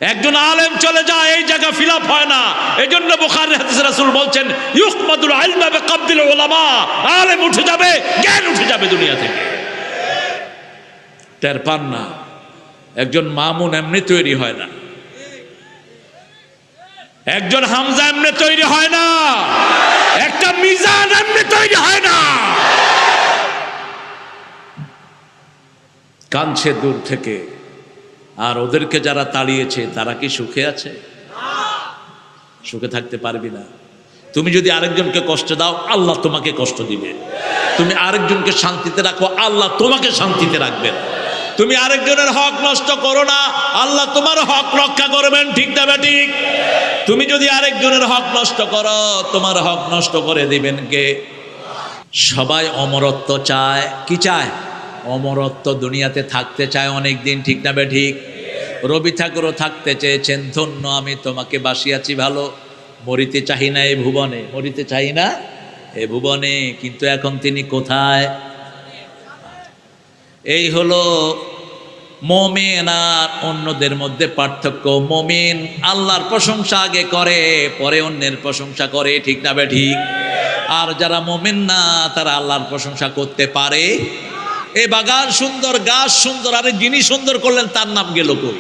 একজন আলেম চলে যায়, এই জায়গা ফিল আপ হয় না। এজন্য বুখারীর হাদিসে রাসূল বলছেন ইউকমাদুল ইলমা বিকাবদিল উলামা, আলেম উঠে যাবে, জ্ঞান উঠে যাবে দুনিয়া থেকে। টের পান না? একজন মামুন এমনি তৈরি হয় না, একজন হামজা এমনি তৈরি হয় না, একটা মিজান এমনি তৈরি হয় না। কাঁদছে দূর থেকে, আর ওদেরকে যারা তাড়িয়েছে তারা কি সুখে আছে? সুখে থাকতে পারবি না। তুমি যদি আরেকজনকে কষ্ট দাও, আল্লাহ তোমাকে কষ্ট দিবে। তুমি আরেকজনকে শান্তিতে রাখো, আল্লাহ তোমাকে শান্তিতে রাখবেন। তুমি আরেকজনের হক নষ্ট করো না, আল্লাহ তোমার হক রক্ষা করবেন। ঠিক না ঠিক? তুমি যদি আরেকজনের হক নষ্ট করো, তোমার হক নষ্ট করে দিবেন কে? সবাই অমরত্ব চায়। কি চায়? অমরত্ব। দুনিয়াতে থাকতে চায় অনেক দিন। ঠিক না ঠিক? রবি ঠাকুরও থাকতে চেয়েছেন, ধন্য আমি তোমাকে বাসিয়াছি ভালো, মরিতে চাহি না এ ভুবনে, মরিতে চাহি না এ ভুবনে। কিন্তু এখন তিনি কোথায়? এই হলো মুমিন আর অন্যদের মধ্যে পার্থক্য। মুমিন আল্লাহর প্রশংসা আগে করে, পরে অন্যের প্রশংসা করে। ঠিক না ঠিক? আর যারা মুমিন না, তারা আল্লাহর প্রশংসা করতে পারে। এই বাগান সুন্দর, গাছ সুন্দর, আরে যিনি সুন্দর করলেন তার নাম গেল কই?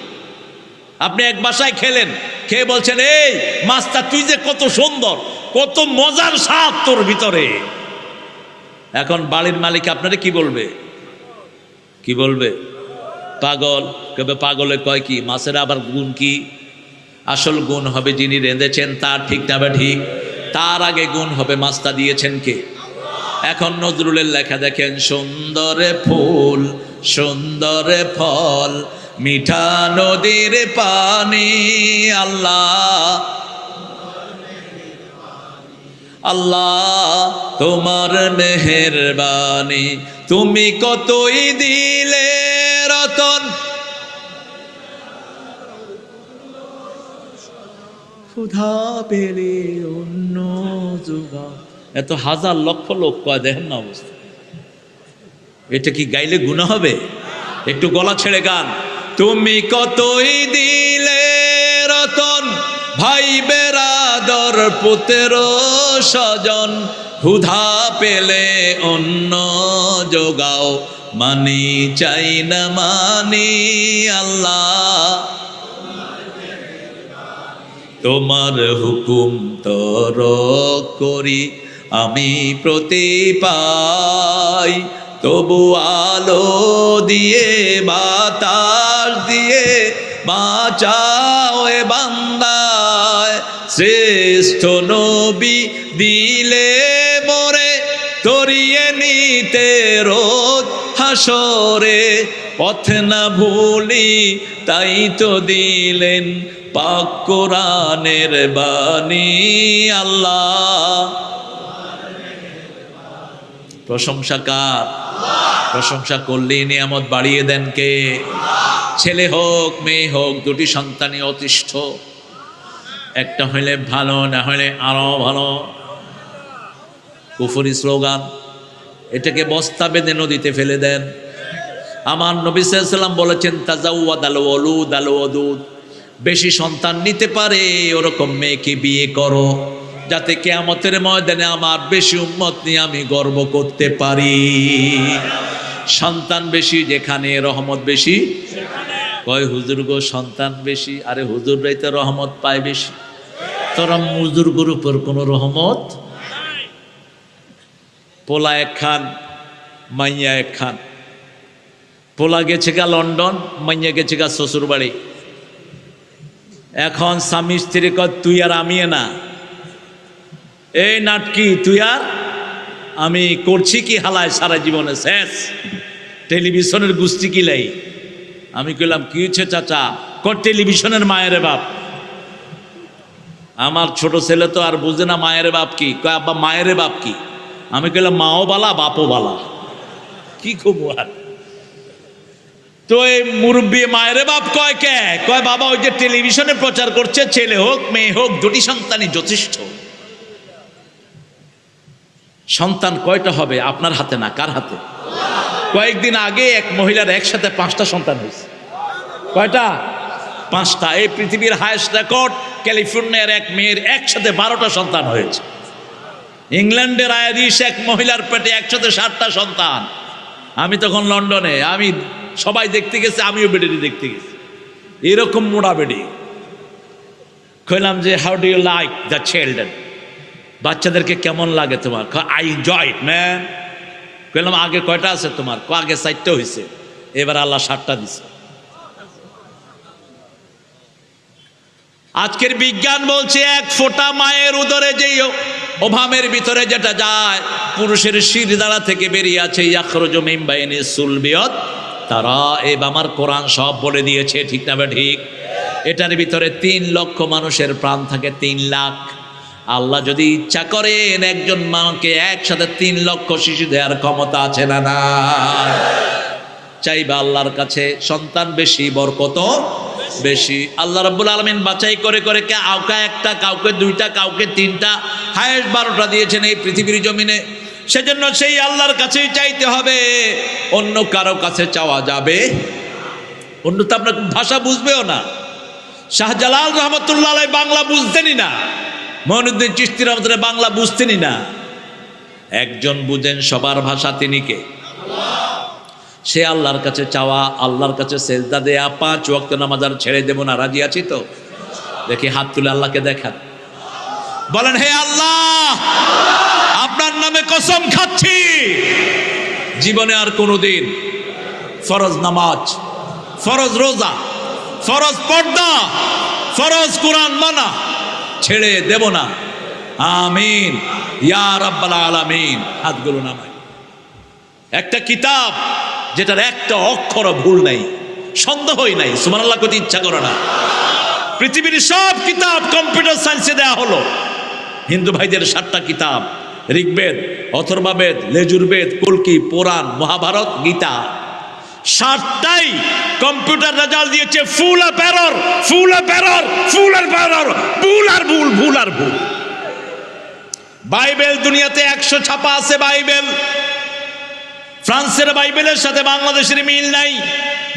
আপনি এক বাসায় খেলেন, খেয়ে বলছেন এই মাছটা তুই যে কত সুন্দর, কত মজার স্বাদ তোর ভিতরে। এখন বাড়ির মালিক আপনারে কি বলবে? কি বলবে? পাগল। কবে পাগলে কয় কি? মাছের আবার গুণ কি? আসল গুণ হবে যিনি রেঁধেছেন তার। ঠিক না ঠিক? তার আগে গুণ হবে মাছটা দিয়েছেন কে? এখন নজরুলের লেখা দেখেন, সুন্দর ফুল সুন্দর ফল মিঠা নদীর পানি, আল্লাহ আল্লাহ তোমার মেহেরবানি, তুমি কতই দিলে রতন, ক্ষুধা পেলে অন্য যোগাও। এত হাজার লক্ষ লোক কয়, দেখেন না অবস্থা। এটা কি গাইলে গুনাহ হবে? একটু গলা ছেড়ে গান। তুমি কতই দিলে রতন, ভাই বেরাদর পুত্র স্বজন, ক্ষুধা পেলে অন্য যোগাও, মানি চাই না মানি, আল্লাহ তোমার হুকুম তর করি আমি প্রতি পাই, তবু আলো দিয়ে বাতাস দিয়ে বাঁচাও এ বান্দায়, শ্রেষ্ঠ নবী দিলে মোরে তরিয়ে নিতে রোজ হাসরে, পথ না ভুলি তাই তো দিলেন পাক কোরআনের বাণী, আল্লাহ প্রশংসা কার? প্রশংসা করলেই নিয়ামত বাড়িয়ে দেন কে? ছেলে হোক মেয়ে হোক, দুটি সন্তানই অতিষ্ঠ। একটা হইলে ভালো, না হইলে আরো ভালো। কুফরি স্লোগান, এটাকে বস্তা বেঁধে নদীতে ফেলে দেন। আমার নবী সাল্লাল্লাহু আলাইহি ওয়াসাল্লাম বলেছেন, তাজাওয়াদাল ওয়ালুদ আল ওয়াদুদ, বেশি সন্তান নিতে পারে ওরকম মেয়েকে বিয়ে করো, যাতে কিয়ামতের ময়দানে আমার বেশি উম্মত নিয়ে আমি গর্ব করতে পারি। সন্তান বেশি যেখানে রহমত বেশি। কয় হুজুর গো সন্তান বেশি, আরে হুজুররাই তো রহমত পায় বেশি, তোরা মুজুর্গর উপর কোনো রহমত। পোলা একখান মাইয়া একখান, পোলা গেছে গা লন্ডন, মাইয়া গেছে গা শ্বশুর বাড়ি। এখন স্বামী স্ত্রী কয় তুই আর আমি না, এই নাটকি তুই আর আমি করছি কি হালায় সারা জীবনে শেষ, টেলিভিশনের গুষ্টি কিলাই। আমি কইলাম কি হচ্ছে চাচা? কর টেলিভিশনের মায়ের বাপ। আমার ছোট ছেলে তো আর বুঝে না মায়ের বাপ কি। কয় আব্বা মায়ের বাপ কি? আমি কইলাম মাও বালা বাপও বালা। কি খুব আর তো এই মুরব্বী মায়ের বাপ কয় কে? কয় বাবা ওই যে টেলিভিশনে প্রচার করছে ছেলে হোক মেয়ে হোক দুটি সন্তানই যথেষ্ট। সন্তান কয়টা হবে আপনার হাতে না, কার হাতে? কয়েকদিন আগে এক মহিলার একসাথে 5টা সন্তান হয়েছে। কয়টা? 5টা। এই পৃথিবীর হায়েস্ট রেকর্ড, ক্যালিফোর্নিয়ার এক মেয়ের একসাথে 12টা সন্তান হয়েছে। ইংল্যান্ডের আয়াদিস এক মহিলার পেটে একসাথে 7টা সন্তান। আমি তখন লন্ডনে, আমি সবাই দেখতে গেছে, আমিও বেডিটি দেখতে গেছি, এরকম মোড়া বেডি। কইলাম যে how do you like the children, বাচ্চাদেরকে কেমন লাগে তোমার? I enjoy it man. কইলাম আগে কয়টা আছে তোমার? আগে 4টা হয়েছে, এবার আল্লাহ 7টা দিছে। আজকের বিজ্ঞান বলছে এক ফোঁটা মায়ের উদরে যেই ওভামের ভিতরে যেটা যায়, পুরুষের শিরদাঁড়া থেকে বেরিয়ে আছে, ইয়াখরুজু মিন বাইনি সুলবিয়ত তারা। আমার কোরআন সব বলে দিয়েছে, ঠিক না বা ঠিক? এটার ভিতরে 3 লক্ষ মানুষের প্রাণ থাকে, 3 লাখ। আল্লাহ যদি ইচ্ছা করেন একজন মাকে একসাথে 3 লক্ষ শিশু দেওয়ার ক্ষমতা আছে না? না, চাইবা আল্লাহর কাছে সন্তান বেশি, বরকত বেশি। আল্লাহ রাব্বুল আলামিন বাছাই করে করে কাউকে 1টা, কাউকে 2টা, কাউকে 3টা, হায়েস্ট 12টা দিয়েছেন এই পৃথিবীর জমিনে। সেজন্য সেই আল্লাহর কাছেই চাইতে হবে, অন্য কারো কাছে চাওয়া যাবে অন্য তো আপনার ভাষা বুঝবেও না। শাহজালাল রহমতুল্লাহ আলাইহি বাংলা বুঝতেনই না, মঈনুদ্দিন চিশতি রহমতুল্লাহ বাংলা বুঝতেনই না। একজন বুঝেন সবার ভাষা, তিনি কে? সে আল্লাহর কাছে চাওয়া, আল্লাহর কাছে সেজদা দেয়া, 5 ওয়াক্ত নামাজ আর ছেড়ে দেব না। রাজি আছি তো? দেখি হাত তুলে আল্লাহকে দেখান, বলেন হে আল্লাহ, আপনার নামে কসম খাচ্ছি জীবনে আর কোনোদিন ফরজ নামাজ, ফরজ রোজা, ফরজ পর্দা, ফরজ কোরআন মানা ছেড়ে দেব না। আমিন ইয়া রাব্বাল আলামিন। হাতগুলো নামাই। একটা কিতাব যেটার একটা অক্ষর ভুল নাই, সন্দেহই নাই, সুবহানাল্লাহ কইতে ইচ্ছা করে না। পৃথিবীর সব কিতাব কম্পিউটার সায়েন্সে দেয়া হলো। হিন্দু ভাইদের 7টা কিতাব, ঋগ্বেদ, অথর্ববেদ, লেজুরবেদ, কল্কি, পুরাণ, মহাভারত, গীতা, 7টাই কম্পিউটার রেজাল্ট দিয়েছে full of error, full of error, full of error, ভুল আর ভুল, ভুল আর ভুল। বাইবেল দুনিয়াতে 100 ছাপা আছে বাইবেল। ফ্রান্সের বাইবেলের সাথে বাংলাদেশের মিল নাই,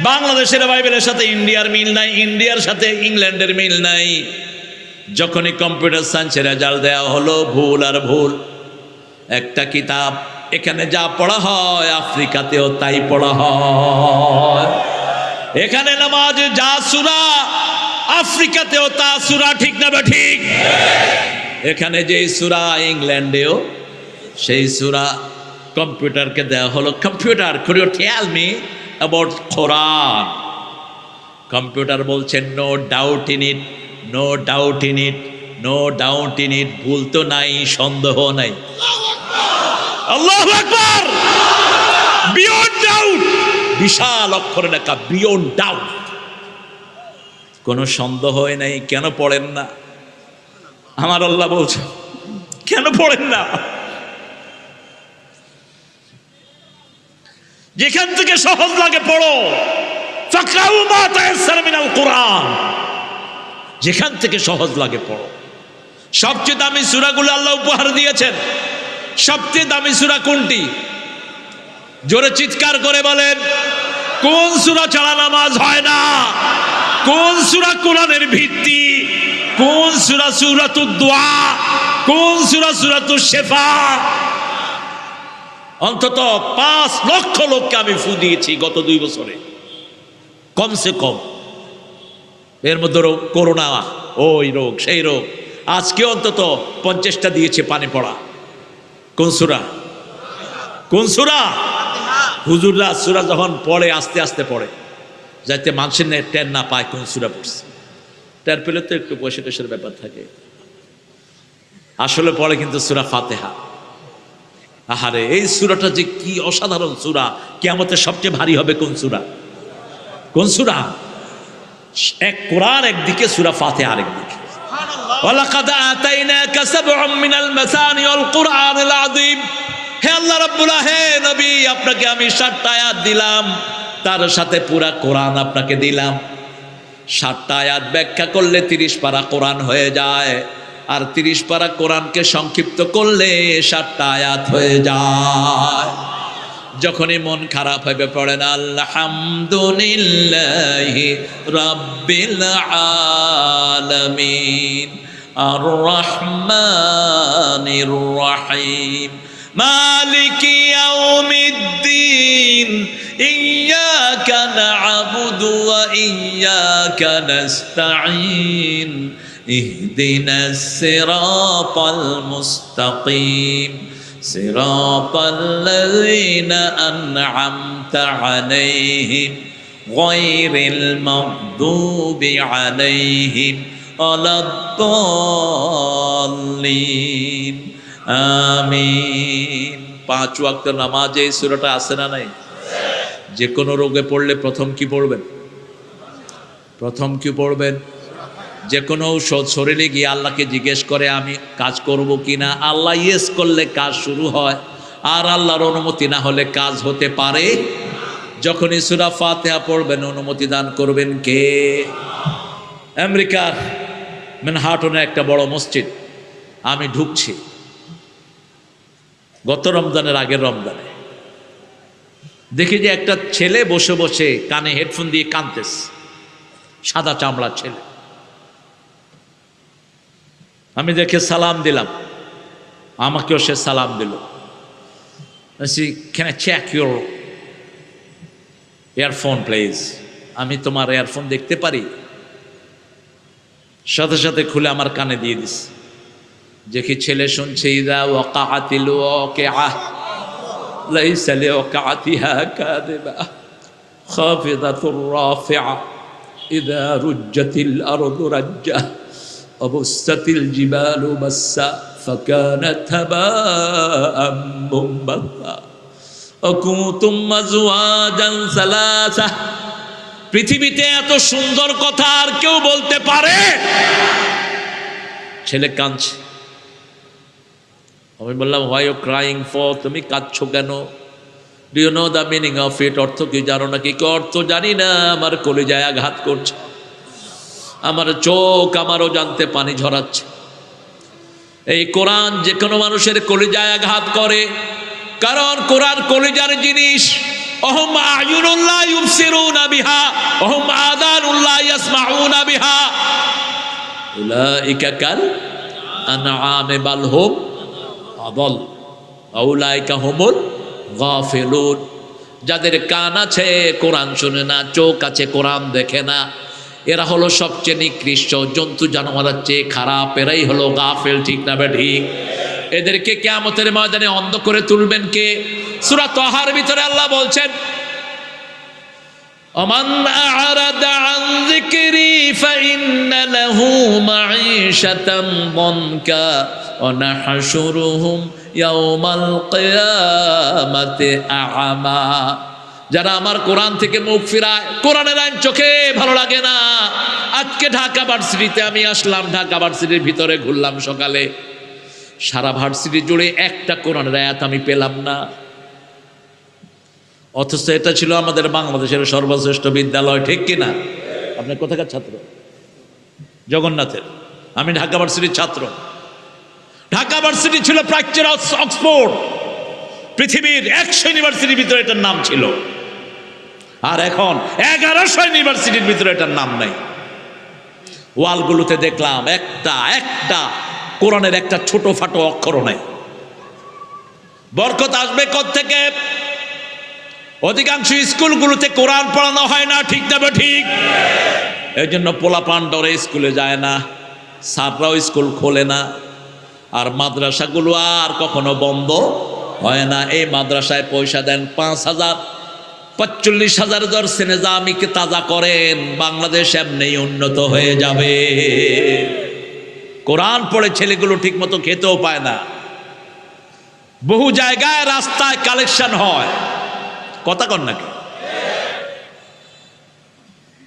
বাংলাদেশের বাইবেলের সাথে ইন্ডিয়ার মিল নাই, ইন্ডিয়ার সাথে ইংল্যান্ডের মিল নাই। যখনই কম্পিউটার সায়েন্সের রেজাল্ট দেওয়া হলো, ভুল আর ভুল। একটা কিতাব, এখানে যা পড়া হয় আফ্রিকাতেও তাই পড়া হয়। এখানে নামাজ যা সূরা, আফ্রিকাতেও তা সূরা, ঠিক না বা ঠিক? এখানে যেই সূরা ইংল্যান্ডেও সেই সূরা। কম্পিউটারকে দেওয়া হলো, computer could you tell me about Quran? Computer বলছে no doubt in it, no doubt in it, no doubt in it. ভুল তো নাই, সন্দেহ নাই। আল্লাহু আকবার। বিয়ন্ড ডাউট, বিশাল অক্ষরে লেখা বিয়ন্ড ডাউট, কোনো সন্দেহই নাই। কেন পড়েন না? আমার আল্লাহ বলছে কেন পড়েন না? যেখান থেকে সহজ লাগে পড়ো। ফাকরাউ মা তায়াসসারা মিনাল কোরআন, যেখান থেকে সহজ লাগে পড়ো। সবচেয়ে দামি সূরাগুলো আল্লাহ উপহার দিয়েছেন। সবচেয়ে দামি সূরা কোনটি? জোরে চিৎকার করে বলেন। কোন সূরা ছাড়া নামাজ হয় না? কোন সূরা কোরআনের ভিত্তি? কোন সূরা? সূরাতুদ দুআ। কোন সূরা? সূরাতুশ শিফা। অন্তত 5 লক্ষ লোককে আমি ফু দিয়েছি গত 2 বছরে, কমসে কম। এর মধ্যে রোগ, করোনা, ওই রোগ, সেই রোগ। আজকে অন্তত 50টা দিয়েছে পানি পড়া। কোন সূরা? কোন সূরা? হুজুররা সূরা যখন পড়ে আস্তে আস্তে পড়ে, যাতে মানুষের টের না পায় কোন সূরা পড়ছে। টের পেলে তো একটু পয়সা টয়সার ব্যাপার থাকে। আসলে পড়ে কিন্তু সূরা ফাতিহা। আহারে, এই সূরাটা যে কি অসাধারণ সূরা! কিয়ামতের সবচেয়ে ভারী হবে কোন সূরা? কোন সূরা? এক কোরআন একদিকে, সূরা ফাতিহা আরেকদিকে। ওয়ালাকাদ আতাইনাকা সাব'আম মিনাল মাসানি ওয়াল কুরআনিল আযীম। হে আল্লাহ রাব্বুল, হে নবী, আপনাকে আমি 7টা আয়াত দিলাম, তার সাথে পুরা কোরআন আপনাকে দিলাম। 7টা আয়াত ব্যাখ্যা করলে 30 পারা কোরআন হয়ে যায়, আর 30 পারা কোরআনকে সংক্ষিপ্ত করলে 7টা আয়াত হয়ে যায়। যখনই মন খারাপ হবে পড়েন আলহামদুলিল্লাহি রাব্বিল আলামিন আর রহমানির রহিম মালিকি ইয়াউমিদ্দিন ইয়্যাকা না'বুদু ওয়া ইয়্যাকা নাস্তাঈন ইহদিনাস সিরাতাল মুস্তাকিম সিরাতাল লাযীনা আন'আমতা আলাইহিম গায়রিল মাগদুবি আলাইহিম ওয়ালাদ-দাল্লিন আমিন। 5 ওয়াক্ত নামাজে এই সূরাটা আছে না নাই? যে কোনো রোগে পড়লে প্রথম কি পড়বেন? প্রথম কি পড়বেন? যে কোনো ঔষধ শরীরে গিয়ে আল্লাহকে জিজ্ঞেস করে আমি কাজ করব কিনা, আল্লাহ ইয়েস করলে কাজ শুরু হয়, আর আল্লাহর অনুমতি না হলে কাজ হতে পারে। যখনই সূরা ফাতিহা পড়বেন অনুমতি দান করবেন কে? আমেরিকার ম্যানহাটনে একটা বড় মসজিদ, আমি ঢুকছি গত রমজানের আগের রমজানে, দেখি যে একটা ছেলে বসে বসে কানে হেডফোন দিয়ে কাঁদতেছে, সাদা চামড়ার ছেলে। আমি দেখে সালাম দিলাম, আমাকেও সে সালাম দিল। Can I check your earphone please? আমি তোমার ইয়ারফোন দেখতে পারি? সাথে সাথে খুলে আমার কানে দিয়ে দিস। দেখি ছেলে শুনছে ইদা ওয়াকাআতিল ওয়াকিআহ লাইসা লিওয়াকাআতিহা কাযিবা খাফিদাতুর রাফিআ ইদা রুজ্জাতিল আরদু রাজ্জা ওয়াবুসাতিল জিবালু বাসসা ফাকানাত হাবাআম মুনবাসা আকুতুম মাজওয়াজান সালাসা। পৃথিবীতে এত সুন্দর কথা আর কেউ বলতে পারে? ছেলে কাঁদছে। আমি বললাম হোয়াই ইউ ক্রাইং ফর? তুমি কাঁদছো কেন? Do you know the meaning of it? অর্থ কি জানো নাকি? অর্থ জানি না, আমার কলিজায় আঘাত করছে, আমার চোখ আমারও জানতে পানি ঝরাচ্ছে। এই কোরআন যে কোনো মানুষের কলিজায় আঘাত করে, কারণ কোরআন কলিজার জিনিস। অহুম আয়ুনুল্লাহ ইউবসিরুনা বিহা অহুম আযানুল্লাহ ইয়াসমাউনা বিহা উলাইকা কাল আনআমি বাল হুম আদাল উলাইকা হুমুল গাফিলুন। যাদের কান আছে কোরআন শুনে না, চোখ আছে কোরআন দেখে না, এরা হলো সবচেয়ে নিকৃষ্ট, জন্তু জানোয়ারের চেয়ে খারাপ, এরাই হলো গাফেল। ঠিক না বেঠিক? এদেরকে কিয়ামতের ময়দানে অন্ধ করে তুলবেন কে? সূরা তাহার ভিতরে আল্লাহ বলছেন ওমান আ'রাদা আন যিকরি ফাইন্না লাহু মাঈশাতান দানকা ওয়া নাহশুরুহুম ইয়াওমাল কিয়ামাতি আ'মা। যারা আমার কোরআন থেকে মুখ ফিরায়, কোরআনের আইন চোখে ভালো লাগে না। আজকে ঢাকা ভার্সিটিতে আমি আসলাম, ঢাকা ভার্সিটির ভিতরে ঘুরলাম সকালে, সারা ভার্সিটি জুড়ে একটা কোরআনের আয়াত আমি পেলাম না। অথচ এটা ছিল আমাদের বাংলাদেশের সর্বশ্রেষ্ঠ বিদ্যালয়। ঠিক কিনা? আপনার কোথাকার ছাত্র? জগন্নাথের। আমি ঢাকা ভার্সিটির ছাত্র। ঢাকা ভার্সিটি ছিল প্রাচ্যের অক্সফোর্ড, পৃথিবীর 100 ইউনিভার্সিটির ভিতরে এটার নাম ছিল, আর এখন 1100 ইউনিভার্সিটির ভিতরে এটার নাম নাই। ওয়ালগুলোতে দেখলাম একটা কোরআনের একটা ছোট ফাটো অক্ষরও নাই। বরকত আসবে কোত্থেকে? অধিকাংশ স্কুলগুলোতে কোরআন পড়ানো হয় না। ঠিক না ঠিক? এই জন্য পোলাপান ডরে স্কুলে যায় না, স্যাররাও স্কুল খোলে না, আর মাদ্রাসাগুলো আর কখনো বন্ধ হয় না। এই মাদ্রাসায় পয়সা দেন 5,000 45,000 দর্শে নিজামীকে তাজা করেন, বাংলাদেশ এমনি উন্নত হয়ে যাবে। কোরআন পড়ে ছেলেগুলো ঠিক মতো খেতেও পায় না। বহু জায়গায় রাস্তায় কালেকশন হয়, কথা কন নাকি?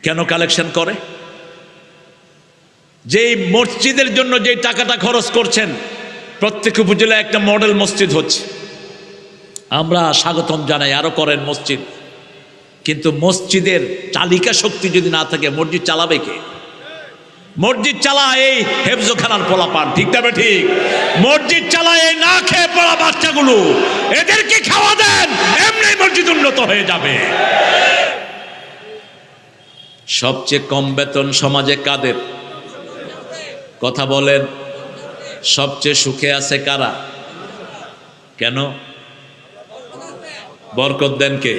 কেন কালেকশন করে? যেই মসজিদের জন্য যে টাকাটা খরচ করছেন, প্রত্যেক উপজেলায় একটা মডেল মসজিদ হচ্ছে, আমরা স্বাগতম জানাই, আরো করেন মসজিদ। কিন্তু মসজিদের চালিকা শক্তি যদি না থাকে, মসজিদ চালাবে কে? মসজিদ চালায় এই হেফজোখানার পোলাপান। ঠিক না ঠিক? মসজিদ চালায় এই না খেয়ে পড়া বাচ্চাগুলো, এদেরকে খাওয়া দেন, এমনি মসজিদ উন্নত হয়ে যাবে। সবচেয়ে কম বেতন সমাজে কাদের? কথা বলেন। সবচেয়ে সুখে আছে কারা? কেন? বরকত দেন কে?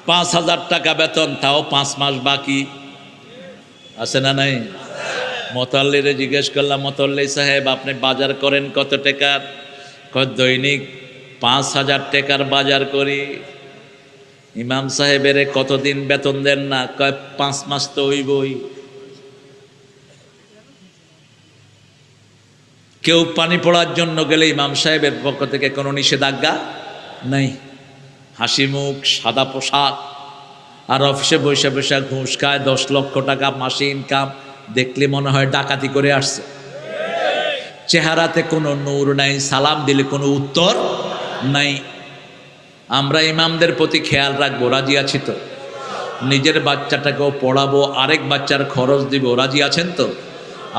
5,000 টাকা বেতন, তাও 5 মাস বাকি আছে না নাই? মোতাল্লিরে জিজ্ঞেস করলাম, মোতাল্লি সাহেব আপনি বাজার করেন কত টাকার? দৈনিক 5,000 টাকার বাজার করি। ইমাম সাহেবের কতদিন বেতন দেন না? 5 মাস তো হইবই। কেউ পানি পড়ার জন্য গেলে ইমাম সাহেবের পক্ষ থেকে কোনো নিষেধাজ্ঞা নাই। হাসি মুখ, সাদা পোশাক, আর অফিসে বসে বসে ঘুষ খায়, 10 লক্ষ টাকা মাসে ইনকাম, দেখলে মনে হয় ডাকাতি করে আসছে। চেহারাতে কোনো নূর নাই, সালাম দিলে কোনো উত্তর নাই। আমরা ইমামদের প্রতি খেয়াল রাখবো, রাজি আছি তো? নিজের বাচ্চাটাকেও পড়াবো, আরেক বাচ্চার খরচ দিব, রাজি আছেন তো?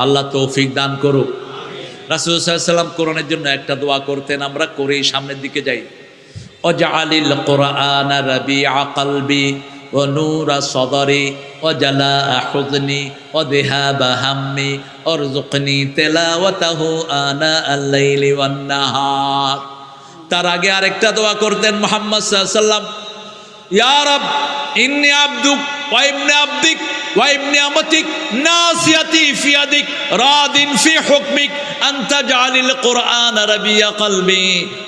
আল্লাহ তৌফিক দান করুক। রাসূল সাল্লাল্লাহু আলাইহি ওয়াসাল্লাম কোরআনের জন্য একটা দোয়া করতেন, আমরা করেই সামনের দিকে যাই। ওয়াজআলিল কুরআনা রাবিআ কলবি ওয়া নূরা সদরি ওয়া জালাআ হুজনি ওয়া যিহাবা হাম্মি ওয়ারযুকনি তিলাওয়াতাহু আনা আল-লাইলি ওয়ান নাহার। তার আগে আরেকটা দোয়া করতেন মুহাম্মদ সাল্লাল্লাহু আলাইহি ওয়াসাল্লাম, ইয়া রাব ইন্নী আবদুক ওয়া ইবনে আবদিক ওয়া ইবনে আমাতিক নাসিয়াতি ফি ইয়াদিক রাদিন ফি হুকমিক আনতা জাআলিল কুরআন রাবিয়া কলবি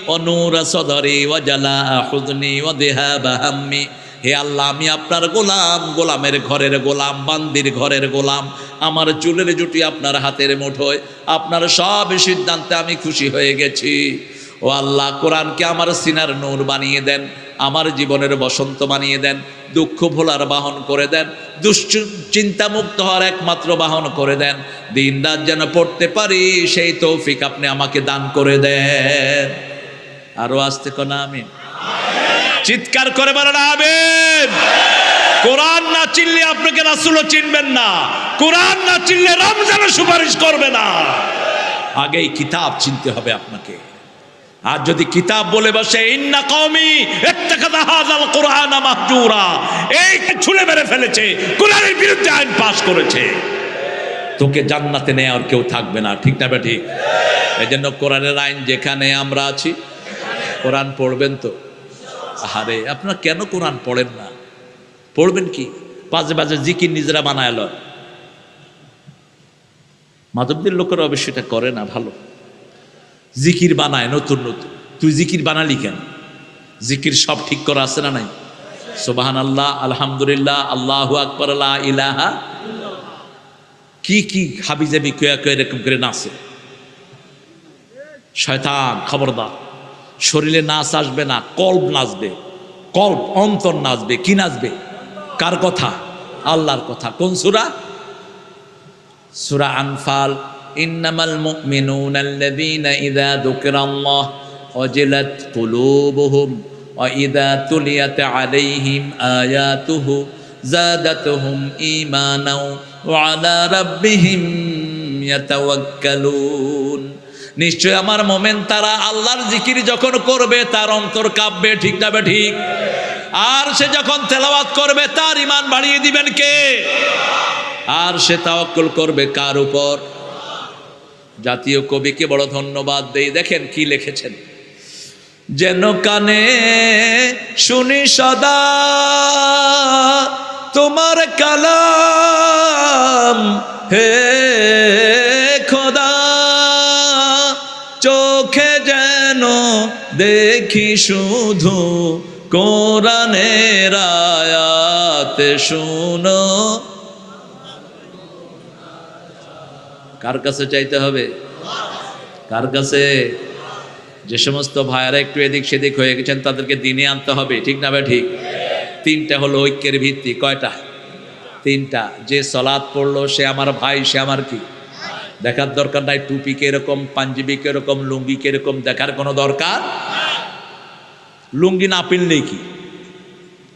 ওয়া নূরা সদরি ওয়া জালাআ হুজনি ওয়া যিহাবা হাম্মি। হে আল্লাহ, আমি আপনার গোলাম, গোলামের ঘরের গোলাম, বান্দির ঘরের গোলাম। আমার চুলের জুটি আপনার হাতের মুঠোয়, আপনার সব সিদ্ধান্তে আমি খুশি হয়ে গেছি। ও আল্লাহ, কোরআনকে আমার সিনার নূর বানিয়ে দেন, আমার জীবনের বসন্ত বানিয়ে দেন, দুঃখ ভোলার বাহন করে দেন, দুশ্চিন্তা মুক্ত হওয়ার একমাত্র বাহন করে দেন। দিন রাত যেন পড়তে পারি সেই তৌফিক আপনি আমাকে দান করে দেন। আরো আসতে কোনা আমিন, চিৎকার করে বলেন আমিন। কোরআন না চিনলে আপনাকে রাসূলও চিনবেন না, কোরআন না চিনলে রমজানের সুপারিশ করবে না। আগেই কিতাব চিনতে হবে আপনাকে। আর যদি কিতাব বলে বসে ইন্না কওমি ইত্তাখাযা হাযাল কুরআনা মাহজুরা, এই ছুঁড়ে মেরে ফেলেছে, কোরআনের বিরুদ্ধে আইন পাশ করেছে, তোকে জান্নাতে নেওয়ার কেউ থাকবে না। ঠিক না ঠিক? এজন্য কোরআনের আইন যেখানে আমরা আছি, কোরআন পড়বেন তো? আরে আপনারা কেন কোরআন পড়েন না? পড়বেন কি? বাজে বাজে জিকির নিজেরা বানায় লয়। মাধবদের লোকেরা অবশ্যই এটা করে না, ভালো জিকির বানায় নতুন নতুন। তুই জিকির বানালি কেন? জিকির সব ঠিক করা আছে না নাই? সুবহানাল্লাহ, আলহামদুলিল্লাহ, আল্লাহু আকবার, লা ইলাহা, কি কি হাবিজাবি কয়া কয়া এরকম করে নাচে। শয়তান খবরদার, শরীরে নাচ আসবে না, কল্প নাচবে, কল্প অন্তর নাচবে। কি নাচবে? কার কথা? আল্লাহর কথা। কোন সূরা? সূরা আনফাল। ইন্নামাল মুমিনুনা আল্লাযীনা ইযা যুকিরাল্লাহু ওয়াজিলাত কুলুবুহুম ওয়া ইযা তুলিয়াত আলাইহিম আয়াতুহু যাদাতুহুম ঈমানাও ওয়া আলা রাব্বিহিম ইয়াতাওয়াক্কালুন। নিশ্চয় আমার মোমেন তারা আল্লাহর জিকির যখন করবে তার অন্তর কাঁপবে। ঠিক না ঠিক? আর সে যখন তেলাওয়াত করবে তার ঈমান বাড়িয়ে দিবেন কে? আর সে তাওয়াক্কুল করবে কার উপর? জাতীয় কবিকে বড় ধন্যবাদ দেই। দেখেন কি লিখেছেন, যেন কানে শুনি সদা তোমার কালাম, হে খোদা চোখে যেন দেখি শুধু কোরআনের আয়াত শুনো। কার কাছে চাইতে হবে? কার কাছে? যে সমস্ত ভাইয়ারা একটু এদিক সেদিক হয়ে গেছেন তাদেরকে দিনে আনতে হবে। ঠিক না ভাই? ঠিক। 3টা হলো ঐক্যের ভিত্তি। কয়টা? 3টা। যে সালাত পড়লো সে আমার ভাই, সে আমার কি? দেখার দরকার নাই টুপি কিরকম, পাঞ্জাবি কিরকম, লুঙ্গি কিরকম, দেখার কোনো দরকার। লুঙ্গি না পিনলেই কি?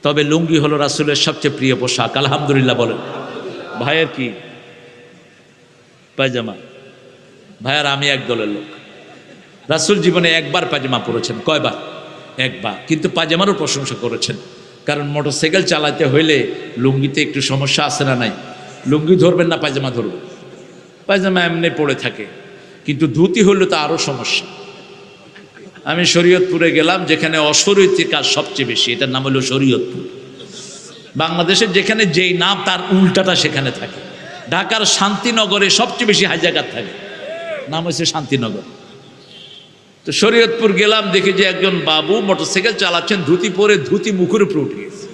তবে লুঙ্গি হলো রাসূলের সবচেয়ে প্রিয় পোশাক। আলহামদুলিল্লাহ বলেন। ভাইয়ের কি? পায়জামা। ভাইয়ার আমি এক দলের লোক, রাসূল জীবনে একবার পায়জামা পরেছেন। কয়বার? একবার। কিন্তু পায়জামারও প্রশংসা করেছেন, কারণ মোটরসাইকেল চালাতে হইলে লুঙ্গিতে একটু সমস্যা আছে না নাই? লুঙ্গি ধরবেন না পায়জামা ধরবেন? পায়জামা এমনি পড়ে থাকে, কিন্তু ধুতি হইলে তো আরও সমস্যা। আমি শরীয়তপুরে গেলাম, যেখানে অশরীয়তের কাজ সবচেয়ে বেশি, এটার নাম হলো শরীয়তপুর। বাংলাদেশের যেখানে যেই নাম তার উল্টাটা সেখানে থাকে। ঢাকার শান্তিনগরে সবচেয়ে বেশি হাইজাকার থাকে, নাম হচ্ছে শান্তিনগর। তো শরীয়তপুর গেলাম, দেখি যে একজন বাবু মোটরসাইকেল চালাচ্ছেন, ধুতি পরে, ধুতি মুখের উপরে উঠে গেছে।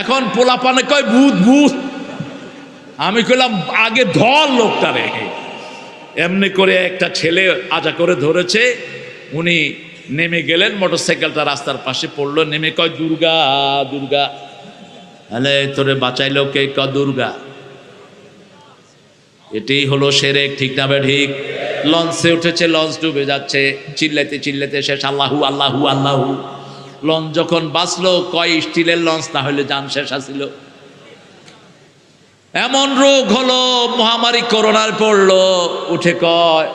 এখন পোলাপানে কয় ভূত ভূত। আমি কইলাম আগে ধর লোকটারে। এমনি করে একটা ছেলে আজা করে ধরেছে, উনি নেমে গেলেন, মোটরসাইকেলটা রাস্তার পাশে পড়লো, নেমে কয় দুর্গা দুর্গা। আলে তোরে বাঁচাইলো কে? ক দুর্গা। এটাই হলো শিরক, ঠিক না বে ঠিক? লঞ্চে উঠেছে, লঞ্চ ডুবে যাচ্ছে, চিল্লাইতে চিল্লাইতে শেষ, আল্লাহু আল্লাহু আল্লাহু। লঞ্চ যখন বাঁচলো, কয় স্টিলের লঞ্চ, না হলে যান শেষ আসিল। এমন রোগ হলো, মহামারী করোনার পড়লো, উঠে কয়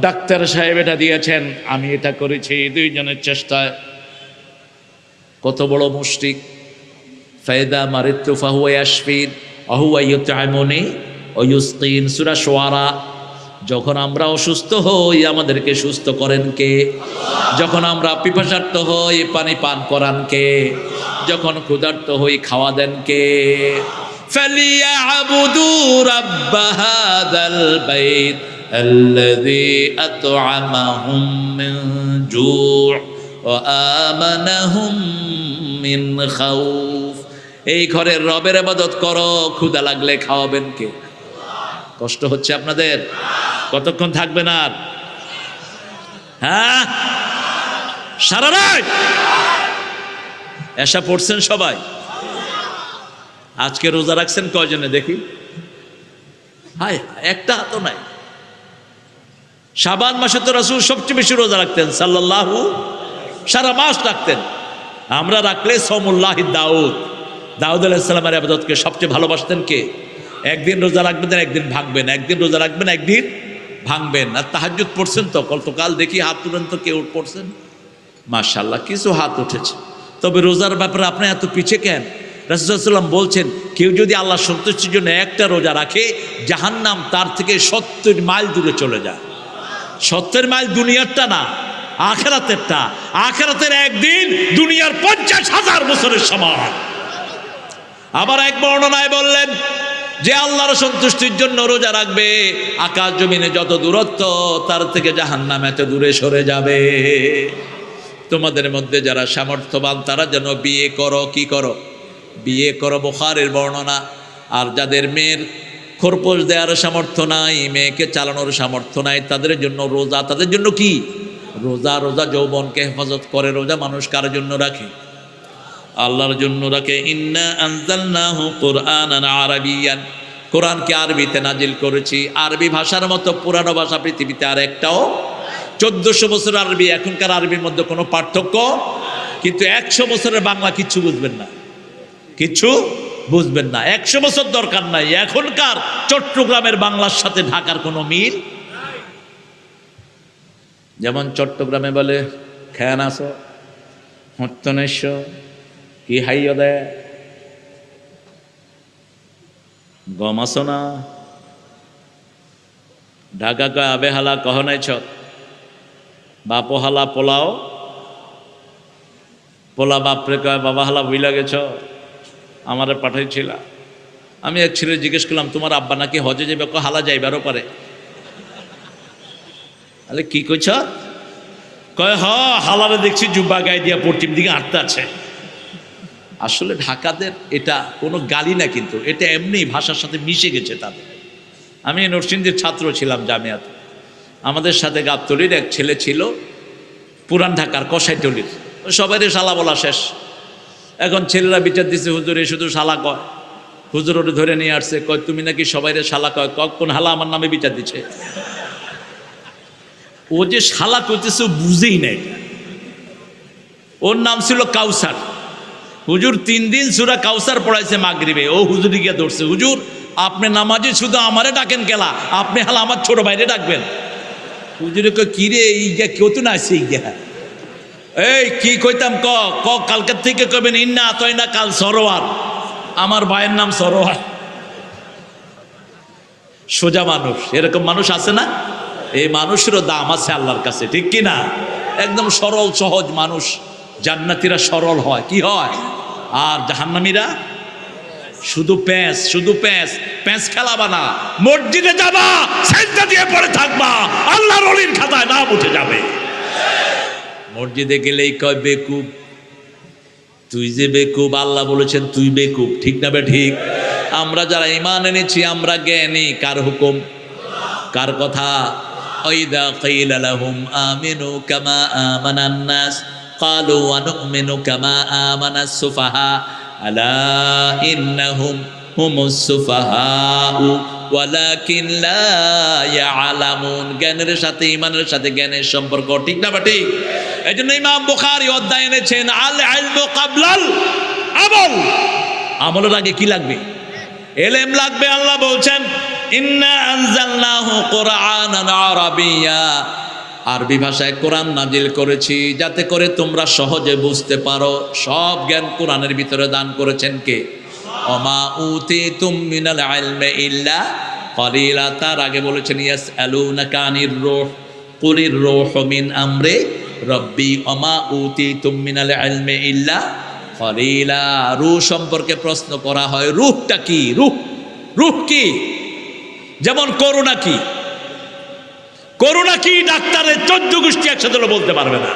ডাক্তার সাহেব এটা দিয়েছেন, আমি এটা করেছি, দুইজনের চেষ্টায়। কত বড় মুশরিক। ফায়দা মারিতু ফাহুয়া ইয়াশফিন ওয়া ইউতআমুনি ওয়া ইউসকিন, সূরা শুআরা। যখন আমরা অসুস্থ হই আমাদেরকে সুস্থ করেন কে? যখন আমরা পিপাসার্ত হই পানি পান করান কে? যখন ক্ষুধার্ত হই খাওয়া দেন কে? ফালিয়াবুদু রাব্ব হাযাল বাইত আল্লাযী আত'আমাহুম মিন জু' ওয়া আমানাহুম মিন খাউফ। এই ঘরের রবের ইবাদত করো, ক্ষুধা লাগলে খাওয়াবেন কে? কষ্ট হচ্ছে আপনাদের? কতক্ষণ থাকবেন আর? হ্যাঁ, সারা রাত এশা পড়ছেন সবাই? আজকে রোজা রাখছেন কয়জনে দেখি? হায়, একটা হাতও নাই। শাবান মাসে তো রাসূল সবচেয়ে বেশি রোজা রাখতেন সাল্লাল্লাহু, সারা মাস রাখতেন। আমরা রাখলে সৌমুল্লাহি দাউদ, দাউদ আলাইহিস সালামের ইবাদতকে সবচেয়ে ভালোবাসতেন কে? একদিন রোজা রাখবেন, একদিন ভাঙবেন, একদিন রোজা রাখবেন, একদিন ভাঙবেন। আর তাহাজ্জুদ পড়ছেন তো? গতকাল দেখি হাত তুলেন তো, কেউ পড়ছেন? মাশাআল্লাহ, কিছু হাত উঠেছে। তবে রোজার ব্যাপারে আপনি এত পিছে কেন? রাসূল সাল্লাল্লাহু আলাইহি ওয়াসাল্লাম বলছেন, কেউ যদি আল্লাহ সন্তুষ্টির জন্য একটা রোজা রাখে, জাহান্নাম তার থেকে 70 মাইল দূরে চলে যায়। 70 মাইল দুনিয়ারটা না, আখিরাতেরটা। আখিরাতের একদিন দুনিয়ার 50,000 বছরের সমান। আবার এক বর্ণনায় বললেন যে আল্লাহর সন্তুষ্টির জন্য রোজা রাখবে, আকাশ জমিনে যত দূরত্ব, তার থেকে জাহান্নাম এত দূরে সরে যাবে। তোমাদের মধ্যে যারা সামর্থ্যবান তারা যেন বিয়ে করো। কি করো? বিয়ে করো, বুখারীর বর্ণনা। আর যাদের মেয়ের খরপোশ দেওয়ার সামর্থ্য নাই, মেয়েকে চালানোর সামর্থ্য নাই, তাদের জন্য রোজা। তাদের জন্য কি? রোজা। রোজা যৌবনকে হেফাজত করে। রোজা মানুষ কার জন্য রাখে? আল্লাহর জন্য রাখে। ইন্না আনজালনাহু কুরআনান আরাবিয়ান, কোরআনকে আরবিতে নাজিল করেছি। আরবি ভাষার মতো পুরানো ভাষা পৃথিবীতে আর একটাও। 1400 বছর আরবি, এখনকার আরবির মধ্যে কোনো পার্থক্য। কিন্তু 100 বছরের বাংলা কিচ্ছু বুঝবেন না, কিচ্ছু বুঝবেন না। 100 বছর দরকার নাই। এখনকার চট্টগ্রামের বাংলার সাথে ঢাকার কোনো মিল। যেমন চট্টগ্রামে বলে খেয়ান আসো, হত্যনেশ, কি হাইয় দেয়, গম আসো না। ঢাকা কয় আবে হালা কহ নাই ছ, বাপো হালা পোলাও, পোলা বাপরে কয় বাবা হালা বুইলা গেছ, আমারে পাঠাইছিল। আমি এক ছেলে জিজ্ঞেস করলাম, তোমার আব্বা নাকি হজে যাবে? হালা যাইবারও পারে। আরে কি কইছ? কয় হ, হালারে দেখছি জুব্বা গায়ে দিয়া পশ্চিম দিকে হাঁটতে আছে। আসলে ঢাকাদের এটা কোনো গালি না, কিন্তু এটা এমনি ভাষার সাথে মিশে গেছে তাদের। আমি নরসিংদীর ছাত্র ছিলাম জামিয়াতে। আমাদের সাথে গাবতলির এক ছেলে ছিল, পুরান ঢাকার কসাইটলির। সবাই শালা বলা শেষ। এখন ছেলেরা বিচার দিচ্ছে, হুজুরে শুধু শালা কয়। হুজুর ওটা ধরে নিয়ে আসছে, কয় তুমি নাকি সবাইরে শালা কয়। কোন হালা আমার নামে বিচার দিচ্ছে? ও যে শালা করতেছে বুঝেই নাই। ওর নাম ছিল কাউসার। হুজুর 3 দিন সূরা কাউসার পড়াইছে মাগরিবে। ও হুজুরি গিয়ে ধরছে, হুজুর আপনি নামাজে শুধু আমারে ডাকেন কেলা, আপনি হালা আমার ছোট ভাইরে ডাকবেন। হুজুরে কয় কি রে ইগা কেউ তো না আছে ইগা এই কি কইতাম ক ক কালকের থেকে কবেন ইন্না আতই না কাল সরোয়ার আমার ভাইয়ের নাম সরোয়ার সোজা মানুষ এরকম মানুষ আছে না এই মানুষেরও দাম আছে আল্লাহর কাছে ঠিক কি না একদম সরল সহজ মানুষ জান্নাতীরা সরল হয় কি হয় আর জাহান্নামীরা শুধু প্যাঁচ খেলাবা না মসজিদে যাবা সেজদা দিয়ে পড়ে থাকবা আল্লাহর ওলির খাতায় নাম উঠে যাবে মসজিদে গেলেই কয় বেকুব তুই যে বেকুব আল্লাহ বলেছেন তুই বেকুব ঠিক না বে ঠিক আমরা যারা ঈমান এনেছি আমরা জ্ঞানী কার হুকুম কার কথা ওয়াইদা কিলা লাহুম আমিনু কামা আমানান নাস ক্বালু ওয়া নু'মিনু কামা আমানাস সুফাহা আলা ইন্নাহুম হুমুস সুফাহাউ ওয়ালাকিন লা ইয়ালামুন জ্ঞানের সাথে ঈমানের সাথে জ্ঞানের সম্পর্ক ঠিক না বা ঠিক এইজন্য ইমাম বুখারী অধ্যায় এনেছেন আল ইলমু ক্বাবলাল আমল আমলের আগে কি লাগবে ইলম লাগবে আল্লাহ বলছেন ইন্না আনজালনাহু কুরআনান আরাবিয়্যা আরবি ভাষায় কোরআন নাজিল করেছি যাতে করে তোমরা সহজে বুঝতে পারো সব জ্ঞান কোরআনের ভিতরে দান করেছেন কে ওমা উতিতুম মিনাল ইলমি ইল্লা ক্বালিলা তার আগে বলেছেন ইয়াসআলুনাকা আনির রূহ কুলির রূহু মিন আমরি রব্বি ওমা উতিতুম মিনাল ইলমি ইল্লা ক্বালিলা রূহ সম্পর্কে প্রশ্ন করা হয় রূহটা কি রূহ কি যেমন করোনা কি ডাক্তারের 14 গোষ্ঠী একসাথে বলতে পারবে না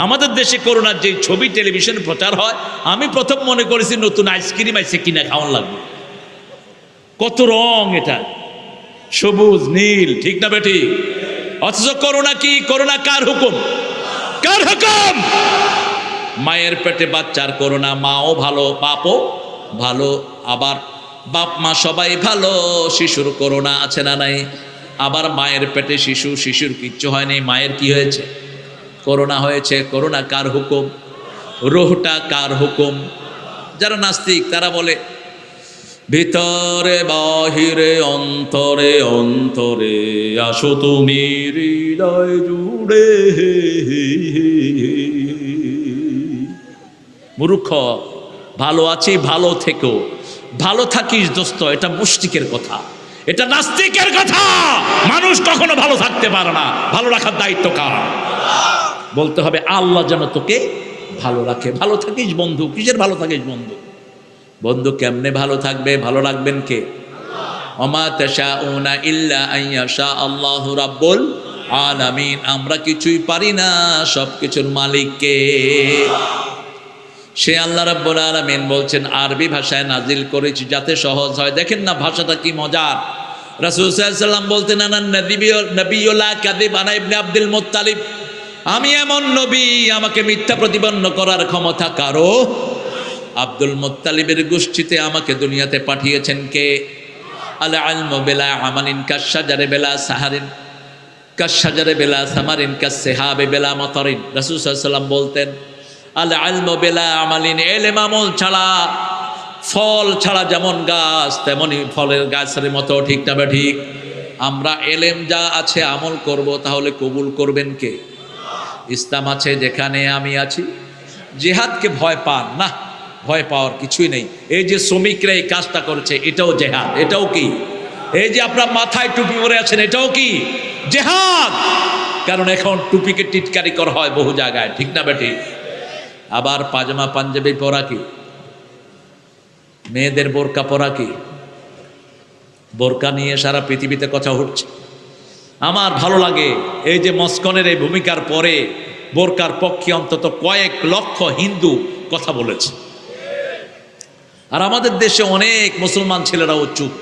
আমাদের দেশে করোনার যে ছবি টেলিভিশনে প্রচার হয় আমি প্রথম মনে করেছি নতুন আইসক্রিম আইসে কিনা খাওয়ান লাগবে কত রং এটা সবুজ নীল ঠিক না বেটি অথচ করোনা কি করোনা কার হুকুম মায়ের পেটে বাচ্চার করোনা মাও ভালো বাপও ভালো আবার বাপ মা সবাই ভালো শিশুর করোনা আছে না নাই আবার মায়ের পেটে শিশুর কিচ্ছু হয়নি মায়ের কি হয়েছে করোনা হয়েছে করোনা কার হুকুম রূহটা কার হুকুম যারা নাস্তিক তারা বলে ভিতরে বাহিরে অন্তরে অন্তরে আসো তুমি হৃদয় জুড়ে মূর্খ ভালো আছি ভালো থেকো ভালো থাকিস দোস্ত এটা মুশরিকের কথা এটা নাস্তিকের কথা মানুষ কখনো ভালো থাকতে পারে না ভালো রাখার দায়িত্ব কার বলতে হবে আল্লাহ যেন তোকে ভালো রাখে ভালো থাকিস বন্ধু কিসের ভালো থাকিস বন্ধু কেমনে ভালো থাকবে ভালো রাখবেন কে ওমা তাশাউনা ইল্লা আইয়াশা আল্লাহু রাব্বুল আলামিন আমরা কিছুই পারি না সবকিছুর মালিক কে সে আল্লাহ রাব্বুল আলামিন বলছেন আরবি ভাষায় নাজিল করেছি যাতে সহজ হয় দেখেন না ভাষাটা কি মজার রাসূল সাল্লাল্লাহু আলাইহি ওয়াসাল্লাম বলতেন আনা নবিয়ুল্লাহ কাযিব আনা ইবনে আব্দুল মুত্তালিব আমি এমন নবী আমাকে মিথ্যা প্রতিপন্ন করার ক্ষমতা কারো আব্দুল মুত্তালিবের গোষ্ঠীতে আমাকে দুনিয়াতে পাঠিয়েছেন কে আল ইলমু বিলা আমালিন কাশজারে বিলা সাহারিন কাশজারে বিলা সামারিন কাসহাবে বিলা মাতারিন রাসূল সাল্লাল্লাহু আলাইহি ওয়াসাল্লাম বলতেন আল ইলমু বিলা আমালিন ইলম আমল ছাড়া ফল ছাড়া যেমন গাছ তেমনি ফলের গাছের মতো ঠিক না ঠিক আমরা ইলম যা আছে আমল করব তাহলে কবুল করবেন কে ইসলাম আছে যেখানে আমি আছি জিহাদকে ভয় পান না ভয় পাওয়ার কিছুই নেই এই যে শ্রমিকরা এই কাজটা করেছে এটাও জিহাদ এটাও কি এই যে আপনার মাথায় টুপি পরে আছেন এটাও কি জিহাদ কারণ এখন টুপিকে টিটকারি করা হয় বহু জায়গায় ঠিক না বেটি আবার পাজামা পাঞ্জাবি পরা কি মেয়েদের বোরকা পরা কি বোরকা নিয়ে সারা পৃথিবীতে কথা উঠছে আমার ভালো লাগে এই যে মস্কনের এই ভূমিকার পরে বোরকার পক্ষে অন্তত কয়েক লক্ষ হিন্দু কথা বলেছে আর আমাদের দেশে অনেক মুসলমান ছেলেরাও চুপ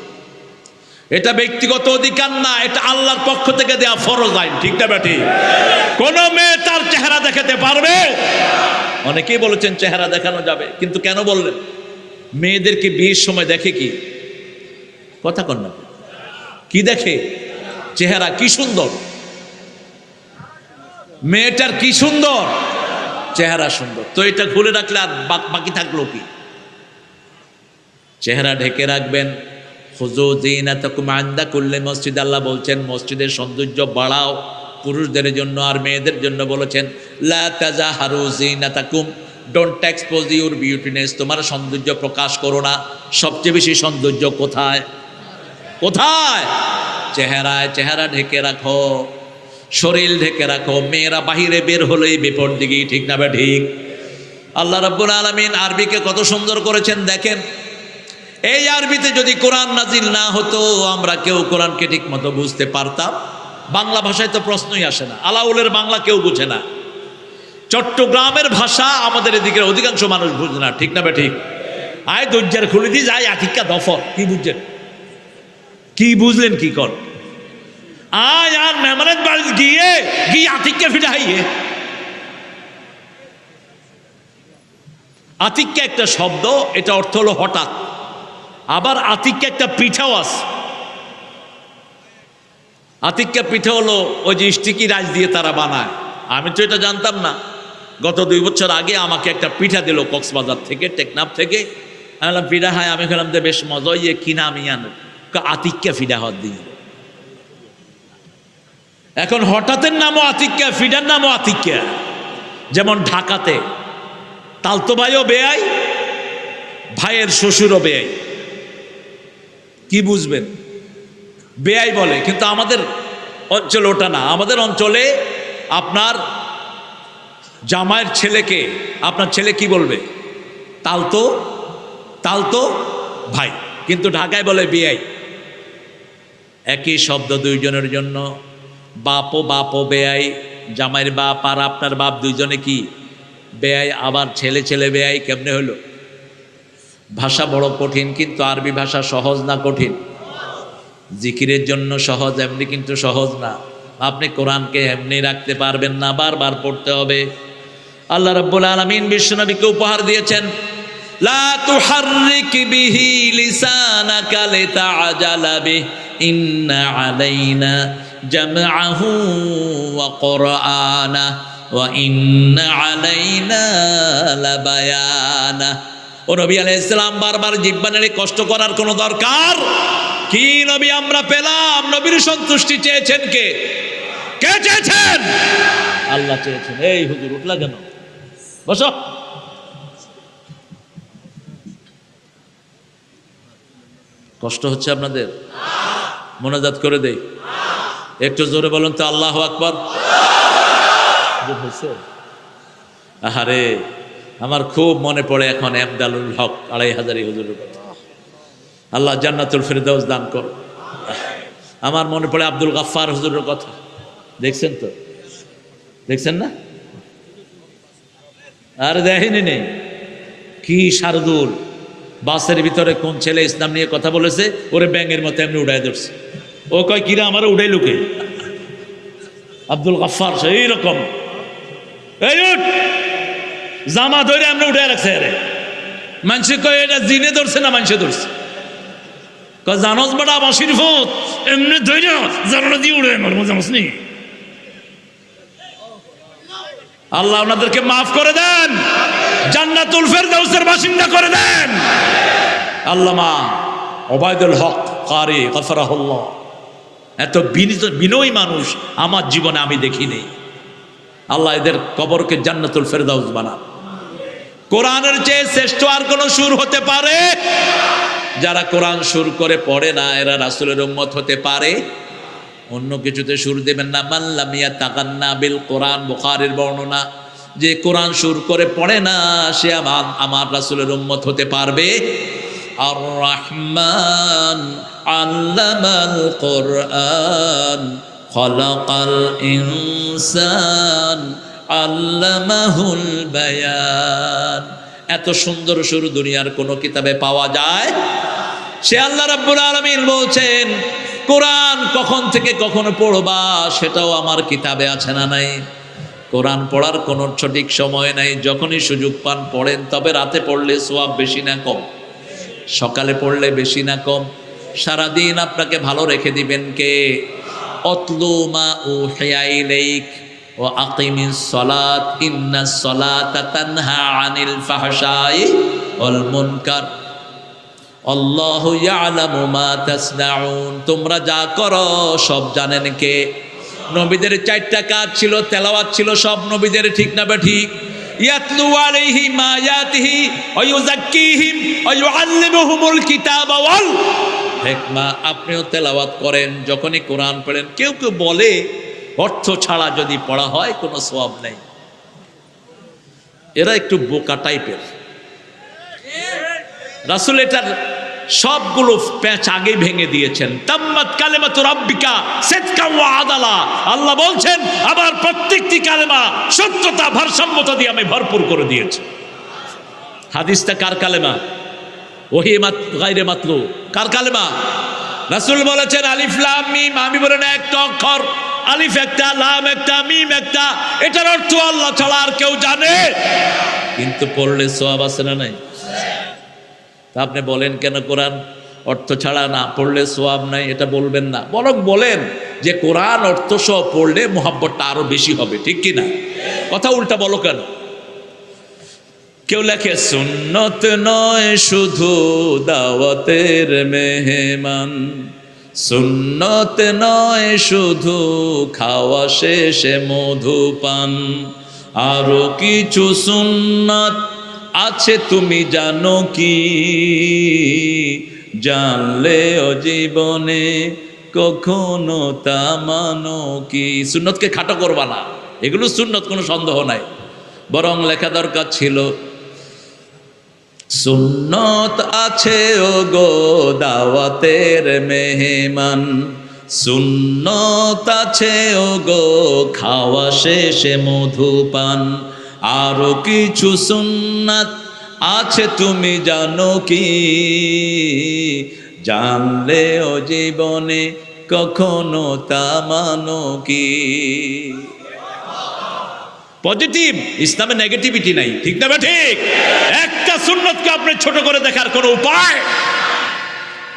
এটা ব্যক্তিগত অধিকার না এটা আল্লাহর পক্ষ থেকে দেয়া ফরজ আইন ঠিক না বেটি কোন মেয়ে তার চেহারা দেখাতে পারবে অনেকেই বলেছেন চেহারা দেখানো যাবে কিন্তু কেন বললেন মেয়েদেরকে বিয়ের সময় দেখে কি কথা কন না কি দেখে চেহারা কি সুন্দর মেয়েটার কি সুন্দর চেহারা সুন্দর তো এটা খুলে রাখলে আর বাকি থাকলো কি চেহারা ঢেকে রাখবেন খুযু যিনাতাকুম ইনদা কুল্লি মসজিদ আল্লাহ বলছেন মসজিদের সৌন্দর্য বাড়াও পুরুষদের জন্য আর মেয়েদের জন্য বলেছেন লা তাজাহারু জিনাতাকুম, ডোন্ট এক্সপোজ ইউর বিউটিনেস, তোমার সৌন্দর্য প্রকাশ করো না। সবচেয়ে বেশি সৌন্দর্য কোথায়? কোথায়? চেহারায়। চেহারা ঢেকে রাখো, শরীর ঢেকে রাখো। মেয়েরা বাহিরে বের হলেই বিপদ দিকেই, ঠিক না বে ঠিক? আল্লাহ রাব্বুল আলামিন আরবিকে কত সুন্দর করেছেন দেখেন। এই আরবিতে যদি কোরআন নাজিল না হতো আমরা কেউ কোরআনকে ঠিক মতো বুঝতে পারতাম? বাংলা ভাষায় তো প্রশ্নই আসে না। আলাউলের বাংলা কেউ বুঝে না। চট্টগ্রামের ভাষা আমাদের এদিকের অধিকাংশ মানুষ বুঝে না, ঠিক না বে ঠিক? আয় দরজার খুলে দিয়ে যায় আতিক্কা দফর, কি বুঝছেন? কি বুঝলেন? কি কর আয় আর মেহমানের বাড়ি গিয়ে গিয়ে আতিক্কা ফিরাইয়ে। আতিক্কা একটা শব্দ, এটা অর্থ হলো হঠাৎ। আবার আতিক্কা একটা পিঠাও আছে। আতিক্কা পিঠা হলো ওই যে স্টিকি রাইস দিয়ে তারা বানায়। আমি তো এটা জানতাম না। গত 2 বছর আগে আমাকে একটা পিঠা দিল কক্সবাজার থেকে, টেকনাফ থেকে। আমি বললাম পিঠা হয়? আমি খেলাম যে বেশ মজা, ইয়ে কি নাম ইয়ান, আতিক্কা ফিডা হওয়ার দিয়ে। এখন হঠাৎের নামও আতিক্কা, ফিডার নামও আতিক্কা। যেমন ঢাকাতে তালতো ভাইও বেয়াই, ভাইয়ের শ্বশুরও বেয়াই। কি বুঝবেন? বেয়াই বলে, কিন্তু আমাদের অঞ্চলে ওটা না। আমাদের অঞ্চলে আপনার জামাইয়ের ছেলেকে আপনার ছেলে কি বলবে? তালতো, তালতো ভাই। কিন্তু ঢাকায় বলে বেয়াই। একই শব্দ দুইজনের জন্য। বাপও বাপও বেয়াই, জামাইয়ের বাপ আর আপনার বাপ দুইজনে কি বেয়াই। আবার ছেলে ছেলে বেয়াই কেমনে হলো? ভাষা বড় কঠিন, কিন্তু আরবি ভাষা সহজ না কঠিন? জিকিরের জন্য সহজ, এমনি কিন্তু সহজ না। আপনি কোরআনকে এমনি রাখতে পারবেন না, বারবার পড়তে হবে। আল্লাহ রাব্বুল আলামিন বিশ্বনবীকে উপহার দিয়েছেন, লা তুহাররিক বিহি লিসানাকা লিতাআজালা বিহি ইন্না আলাইনা জামআহু ওয়া কুরআনা ওয়া ইন্না আলাইনা লাবায়ানা। ও নবী আলাইহিস সালাম বারবার জিহ্বা নেড়ে কষ্ট করার কোনো দরকার কি? নবী আমরা পেলাম। নবীর সন্তুষ্টি চেয়েছেন কে? কে চেয়েছেন? আল্লাহ চেয়েছেন। এই হুজুর উঠলা কেন? বসো। কষ্ট হচ্ছে আপনাদের? মোনাজাত করে দেই, একটু জোরে বলুন তো আল্লাহু আকবার। আহারে আমার খুব মনে পড়ে এখন এমদাদুল হক 2500 হুজুরের কথা। আল্লাহ জান্নাতুল ফেরদাউস দান করো। আমার মনে পড়ে আব্দুল গাফফার হুজুরের কথা। দেখছেন তো? দেখছেন না? আর দেখেনি নেই কি শারদুল। বাসের ভিতরে কোন ছেলে ইসলাম নিয়ে কথা বলেছে, ওরে ব্যাঙের মতো এমনি উড়াই ধরছে। ও কয় কিরা আমারও উড়াই লুকে। আব্দুল গাফফার সেই রকম জামা ধরে এমনি উঠাই রাখছে। আরে মানুষে কয় এটা জিনে ধরছে না মানুষে ধরছে? কয় জানোস বেটা বাসির ফুট এমনি ধরে জানা দিয়ে উড়ে আমার জানোস নি। আল্লাহ ওনাদেরকে মাফ করে দেন, জান্নাতুল ফেরদাউসের বাসিন্দা করে দেন। আল্লামা ওবায়দুল হক কারি গফরাহুল্লাহ, এত বিনয়ী মানুষ আমার জীবনে আমি দেখিনি। আল্লাহ এদের কবরকে জান্নাতুল ফেরদাউস বানান। কোরআনের চেয়ে শ্রেষ্ঠ আর কোন সুর হতে পারে? যারা কোরআন সুর করে পড়ে না এরা রাসূলের উম্মত হতে পারে? অন্য কিছুতে সুর দেবেন না। মাল্লাম ইয়াতাগান্না বিল কোরআন, বুখারীর বর্ণনা, যে কোরআন সুর করে পড়ে না সে আমার রাসূলের উম্মত হতে পারবে? আর রহমান আল্লামাল কোরআন খলাকাল ইনসান আল্লামাহুল বায়ান। এত সুন্দর সুর দুনিয়ার কোন কিতাবে পাওয়া যায়? সে আল্লাহ রাব্বুল আলামিন বলছেন কোরআন কখন থেকে কখন পড়বা সেটাও আমার কিতাবে আছে না নাই? কোরআন পড়ার কোনো সঠিক সময় নাই, যখনই সুযোগ পান পড়েন। তবে রাতে পড়লে সওয়াব বেশি না কম? সকালে পড়লে বেশি না কম? সারাদিন আপনাকে ভালো রেখে দিবেন কে? অতলু মা উহিয়া ইলাইক ওয়া আকিমিস সালাত ইন্নাস সালাতা তানহা আনিল ফাহশাই ওয়াল মুনকার আল্লাহু ইয়ালামু মা তাসনাউন। তোমরা যা করো সব জানেন কে? নবীদের 4টা কাজ ছিল, তেলাওয়াত ছিল সব নবীদের, ঠিক না বে ঠিক? ইয়াতলু আলাইহিম আয়াতিহি ওয়া ইউযাক্কিহিম ওয়া ইউআল্লিমুহুমুল কিতাবা ওয়াল হিকমা। আপনিও তেলাওয়াত করেন, যখনই কোরআন পড়েন। কেউ কেউ বলে অর্থ ছাড়া যদি পড়া হয় কোনো সওয়াব নেই। এরা একটু বোকা টাইপের। রাসূল এটার সবগুলো প্যাঁচ আগে ভেঙে দিয়েছেন। তাম্মাত কালিমাতু রাব্বিকা সিদকান ওয়া আদালা। আল্লাহ বলছেন আমার প্রত্যেকটি কালেমা সত্যতা ভারসাম্যতা দিয়ে আমি ভরপুর করে দিয়েছি। হাদিসটা কার কালেমা? ওহী গায়রে মাতলু। কার কালেমা? রাসূল বলেছেন আলিফ লাম মিম। আমি বলেন একটা অক্ষর, আলিফ একটা, লাম একটা, মিম একটা। এটার অর্থ আল্লাহ ছাড়া আর কেউ জানে? কিন্তু পড়লে সওয়াব আছে না নাই? আপনি বলেন কেন কোরআন অর্থ ছাড়া না পড়লে সওয়াব নাই? এটা বলবেন না, বরং বলেন যে কোরআন অর্থ সহ পড়লে মুহাব্বতটা আরো বেশি হবে, ঠিক কি না? কথা উল্টা বলো কেন? কেউ লেখে সুন্নত নয় শুধু দাওয়াতের মেহমান, সুন্নত নয় শুধু খাওয়া শেষে মধুপান, আরো কিছু সুন্নাত আছে তুমি জানো কি? জানলেও জীবনে কখনো তা মানো কি? সুন্নতকে খাটো করবা না, এগুলো সুন্নত, কোনো সন্দেহ নাই। বরং লেখা দরকার ছিল সুন্নত আছে ও গো দাওয়াতের মেহমান, সুন্নত আছে ও গো খাওয়া শেষে মধুপান, আরো কিছু সুন্নাত আছে তুমি জানো কি? জানলেও জীবনে কখনো তা মানো কি? পজিটিভ, ইসলামে নেগেটিভিটি নাই, ঠিক না? ঠিক। একটা সুন্নতকে আপনি ছোট করে দেখার কোনো উপায়?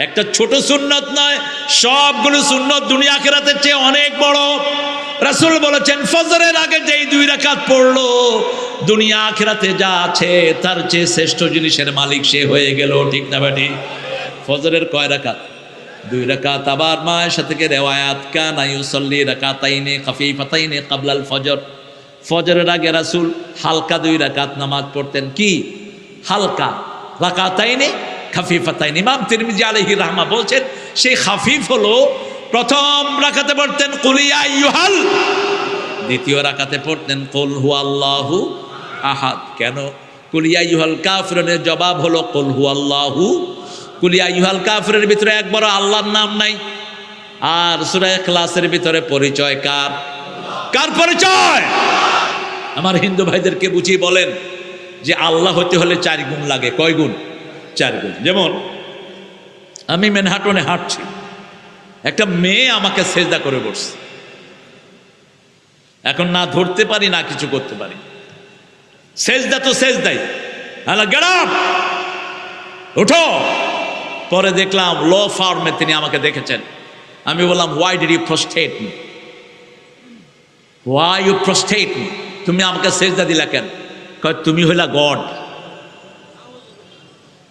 একটা ছোট সুন্নত নয়, সবগুলো সুন্নত দুনিয়া আখিরাতের চেয়ে অনেক বড়। রাসূল বলেছেন ফজরের আগে যেই 2 রাকাত পড়লো দুনিয়া আখিরাতে যা আছে তার চেয়ে শ্রেষ্ঠ জিনিসের মালিক সে হয়ে গেল, ঠিক না বেটি? ফজরের কয় রাকাত? 2 রাকাত। আবার মা আয়েশা থেকে রিওয়ায়াত কানা ইউসাল্লি রাকাতাইনি খাফিফাতাইনি ক্বাবলাল ফজর। ফজরের আগে রাসূল হালকা 2 রাকাত নামাজ পড়তেন। কি হালকা? রাকাতাইনি খাফিফাতাইনি। ইমাম তিরমিজি আলাইহির রাহমা বলছেন সেই খাফিফ হলো প্রথম রাকাতে পড়তেন কুল ইয়া আইয়ুহাল, দ্বিতীয় রাকাতে পড়তেন কুল হুয়াল্লাহু আহাদ। কেন? কুল ইয়া আইয়ুহাল কাফিরুনের জবাব হলো কুল হুয়াল্লাহু। কুল ইয়া আইয়ুহাল কাফিরের ভিতরে একবার আল্লাহর নাম নাই, আর সূরা ইখলাসের ভিতরে পরিচয় কার? কার পরিচয়? আমার হিন্দু ভাইদেরকে বুঝিয়ে বলেন যে আল্লাহ হতে হলে 4 গুণ লাগে। কয় গুণ? 4 গুণ। যেমন আমি ম্যানহাটনে হাঁটছি, একটা মেয়ে আমাকে সেজদা করে বসছে, এখন না ধরতে পারি না কিছু করতে পারি। সেজদা তো সেজদাই, গেট আপ, ওঠো। পরে দেখলাম ল ফার্মে তিনি আমাকে দেখেছেন। আমি বললাম why did you prostrate me? Why you prostrate me? তুমি আমাকে সেজদা দিলা কেন? কয় তুমি হইলা গড।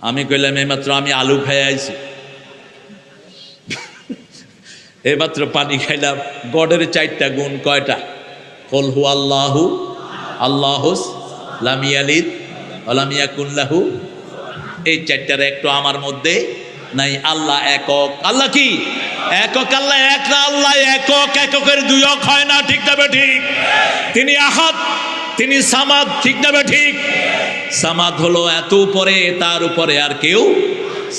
আমি কইলাম এইমাত্র আমি আলু খাই আইছি, এইমাত্র পানি খাইলাম। গডের 4টা গুণ কয়টা? কুল হুয়াল্লাহু আল্লাহুস লাম ইয়ালিদ ওয়া লাম ইয়াকুল লাহু। এই 4টার একটু আমার মধ্যে নাই। আল্লাহ একক। আল্লাহ কি একক? আল্লাহ এক না, আল্লাহ একক। এককের 2 অক হয় না, ঠিক না ঠিক? তিনি আহাদ, তিনি সামাদ, ঠিক না ঠিক? সামাদ হলো এত উপরে, তার উপরে আর কেউ।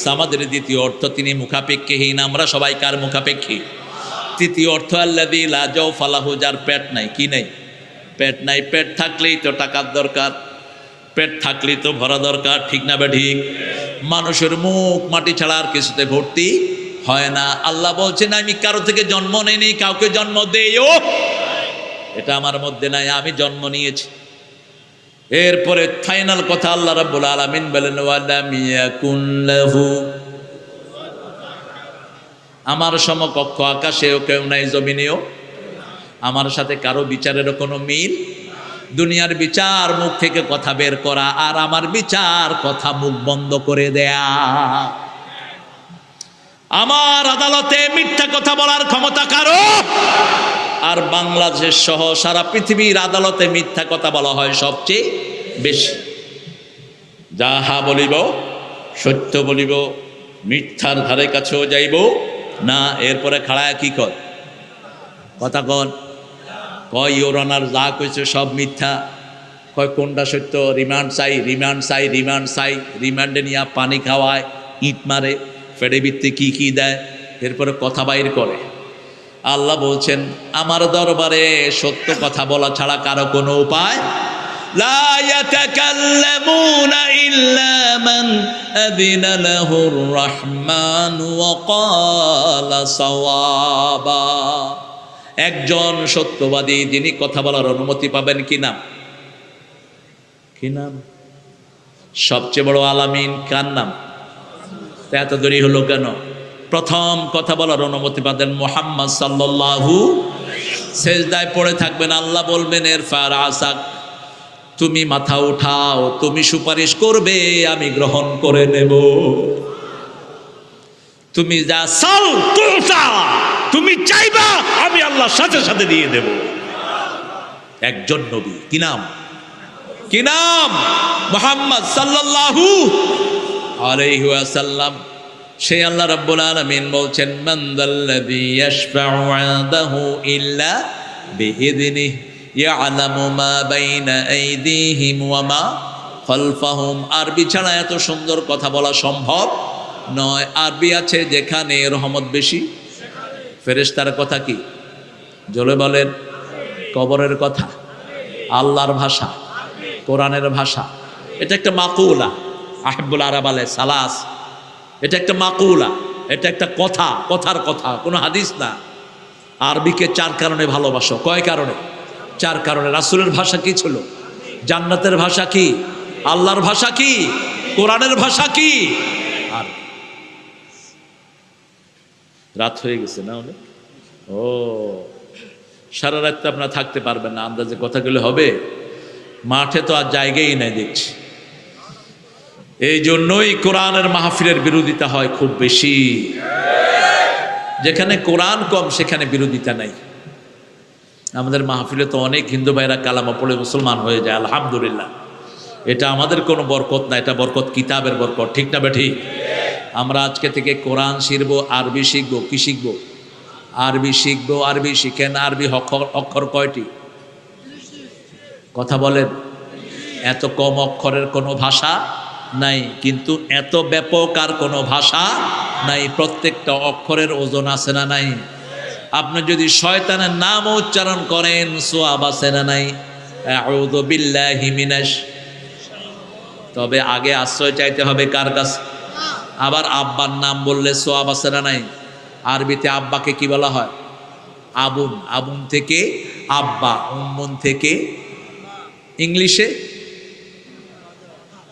সামাদের দ্বিতীয় অর্থ তিনি মুখাপেক্ষীহীন। আমরা সবাই কার মুখাপেক্ষী? তৃতীয় অর্থ আল্লাযী লা জাওফা লাহু, যার পেট নাই। কি নাই? পেট নাই। পেট থাকলেই তো টাকার দরকার, পেট থাকলেই তো ভরা দরকার, ঠিক না ঠিক? মানুষের মুখ মাটি ছাড়া আর কিছুতে ভর্তি হয় না। আল্লাহ বলছেন আমি কারো থেকে জন্ম নেইনি, কাউকে জন্ম দেইও, এটা আমার মধ্যে নাই, আমি জন্ম নিয়েছি। এরপরে ফাইনাল কথা আল্লাহ রাব্বুল আলামিন বলেন ওয়ালাম ইয়াকুন লাহু, আমার সমকক্ষ আকাশেও কেউ নাই, জমিনেও আমার সাথে কারো বিচারেরও কোনো মিল। দুনিয়ার বিচার মুখ থেকে কথা বের করা, আর আমার বিচার কথা মুখ বন্ধ করে দেয়া। আমার আদালতে মিথ্যা কথা বলার ক্ষমতা কারো আর বাংলাদেশ সহ সারা পৃথিবীর আদালতে মিথ্যা কথা বলা হয় সবচেয়ে বেশি। যাহা বলিব সত্য বলিব, মিথ্যার ধারে কাছেও যাইব না। এরপরে খাড়ায় কি কর কথা কন, কয় ইওর অনার যা কইছে সব মিথ্যা। কয় কোনটা সত্য? রিমান্ড চাই, রিমান্ড চাই, রিমান্ড চাই। রিমান্ডে নিয়ে পানি খাওয়ায়, ইট মারে, ফেডে ভিত্তি কি কি দেয়, এরপরে কথা বাইর করে। আল্লাহ বলছেন আমার দরবারে সত্য কথা বলা ছাড়া কারো কোনো উপায় লা ইয়াতাকাল্লামুনা ইল্লা মান আযিনা লাহুর রহমান ওয়া ক্বালা সাওয়াবা। একজন সত্যবাদী যিনি কথা বলার অনুমতি পাবেন, কি নাম? কি নাম? সবচেয়ে বড় আলামিন কার নাম? এত দেরি হলো কেন? প্রথম কথা বলার অনুমতি পাবেন মুহাম্মদ সাল্লাল্লাহু। সেজদায় পড়ে থাকবেন, আল্লাহ বলবেন ইরফা রাসাক, তুমি মাথা উঠাও, তুমি সুপারিশ করবে আমি গ্রহণ করে নেব। তুমি যা সাল তুতা, তুমি চাইবা আমি আল্লাহর সাথে সাথে দিয়ে দেব। একজন নবী, কি নাম? কি নাম? মুহাম্মদ সাল্লাল্লাহু আলাইহি ওয়াসাল্লাম। সেই আল্লাহ রাব্বুল আলামিন বলছেন মান যাল্লাযী ইয়াশফাউ ইনদাহু ইল্লা বিইযনিহি ইয়ালামু মা বাইনা আইদিহিম ওয়া মা খালফাহুম। আরবি ছাড়া এত সুন্দর কথা বলা সম্ভব নয়। আরবি আছে যেখানে রহমত বেশি, ফেরেশতার কথা কি জলে বলেন, কবরের কথা, আল্লাহর ভাষা, কোরআনের ভাষা। এটা একটা মাকুলা, আহিবুল আরব আলাইহিস সালাস। এটা একটা মাকুলা, এটা একটা কথা, কথার কথা, কোনো হাদিস না। আরবিকে চার কারণে ভালোবাসো। কয় কারণে? চার কারণে। রাসূলের ভাষা কি ছিল? জান্নাতের ভাষা কি? আল্লাহর ভাষা কি? কোরআনের ভাষা কি? আর রাত হয়ে গেছে না অনেক? ও সারা রাত তো আপনারা থাকতে পারবেন না, আন্দাজে কথাগুলো হবে। মাঠে তো আর জায়গাই নাই দেখছি। এই জন্যই কোরআনের মাহফিলের বিরোধিতা হয় খুব বেশি। যেখানে কোরআন কম সেখানে বিরোধিতা নাই। আমাদের মাহফিলে তো অনেক হিন্দু ভাইরা কালামা পড়ে মুসলমান হয়ে যায়, আলহামদুলিল্লাহ। এটা আমাদের কোনো বরকত না, এটা বরকত কিতাবের বরকত, ঠিক না বেঠিক? আমরা আজকে থেকে কোরআন শিখবো, আরবি শিখবো। কি শিখবো? আরবি শিখবো। আরবি শিখেন। আরবি অক্ষর কয়টি? কথা বলেন। এত কম অক্ষরের কোনো ভাষা নাই, কিন্তু এত ব্যাপক আর কোনো ভাষা নাই। প্রত্যেকটা অক্ষরের ওজন আছে না নাই? আপনি যদি শয়তানের নাম উচ্চারণ করেন সোয়াব আছে না নাই? আউযু বিল্লাহি মিনাশ। তবে আগে আশ্রয় চাইতে হবে কার কাছে? আবার আব্বার নাম বললে সোয়াব আছে না নাই? আরবিতে আব্বাকে কি বলা হয়? আবুন। আবুন থেকে আব্বা, উম্মুন থেকে। ইংলিশে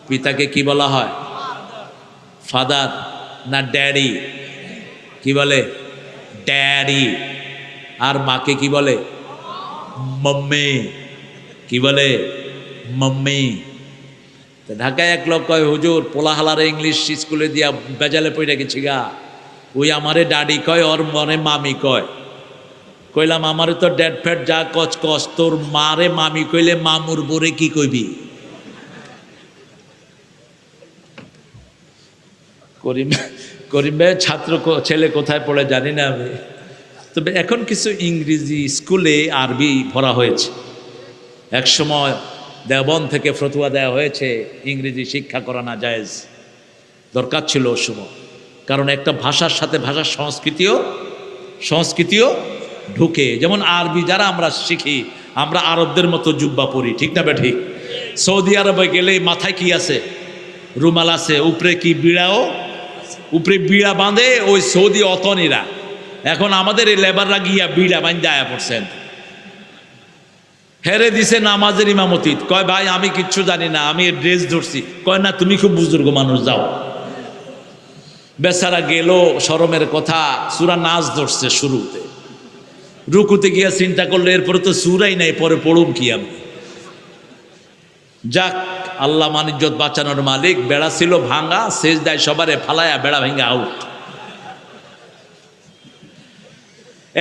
পিতাকে কি বলা হয়? ফাদার না ড্যাডি? কি বলে? ড্যাডি। আর মাকে কি বলে? মাম্মি। কি বলে? মাম্মি। ঢাকায় এক লোক কয় হুজুর পোলাহালারে ইংলিশ স্কুলে দিয়া বেজালে পড়ে গেছি গা, ওই আমারে ডাডি কয়, ওর মনে মামি কয়। কইলাম আমারে তো ড্যাড ফ্যাট যা কচ কচ, তোর মারে মামি কইলে মামুর বোরে কি কইবি? করিম ভাই ছাত্র ছেলে কোথায় পড়ে জানি না আমি, তবে এখন কিছু ইংরেজি স্কুলে আরবি ভরা হয়েছে। এক সময় দেওবন্দ থেকে ফতোয়া দেওয়া হয়েছে ইংরেজি শিক্ষা করা না জায়েজ, দরকার ছিল ওই সময়। কারণ একটা ভাষার সাথে ভাষার সংস্কৃতিও ঢুকে। যেমন আরবি যারা আমরা শিখি, আমরা আরবদের মতো জুব্বা পরি, ঠিক না ঠিক? সৌদি আরবে গেলে মাথায় কি আছে? রুমাল আছে, উপরে কি বিড়াও, উপরে বিড়া বাঁধে ওই সৌদি অতনিরা। এখন আমাদের এই লেবাররা গিয়া বিড়া বাঁধে আয়া পড়ছেন, হেরে দিছে নামাজের ইমামতি। কয় ভাই আমি কিচ্ছু জানি না, আমি ড্রেস ধরছি। কয় না তুমি খুব বুজুর্গ মানুষ, যাও। বেচারা গেল, শরমের কথা, সূরা নাচ ধরছে শুরুতে, রুকুতে গিয়া চিন্তা করলো এরপরে তো সূরাই নাই, পরে পড়ুম কি আমি। যাক, আল্লাহ মানিজ্জত বাঁচানোর মালিক। বেড়া ছিল ভাঙ্গা, সেজদায় সবারে ফালায়া বেড়া ভেঙ্গা আউট।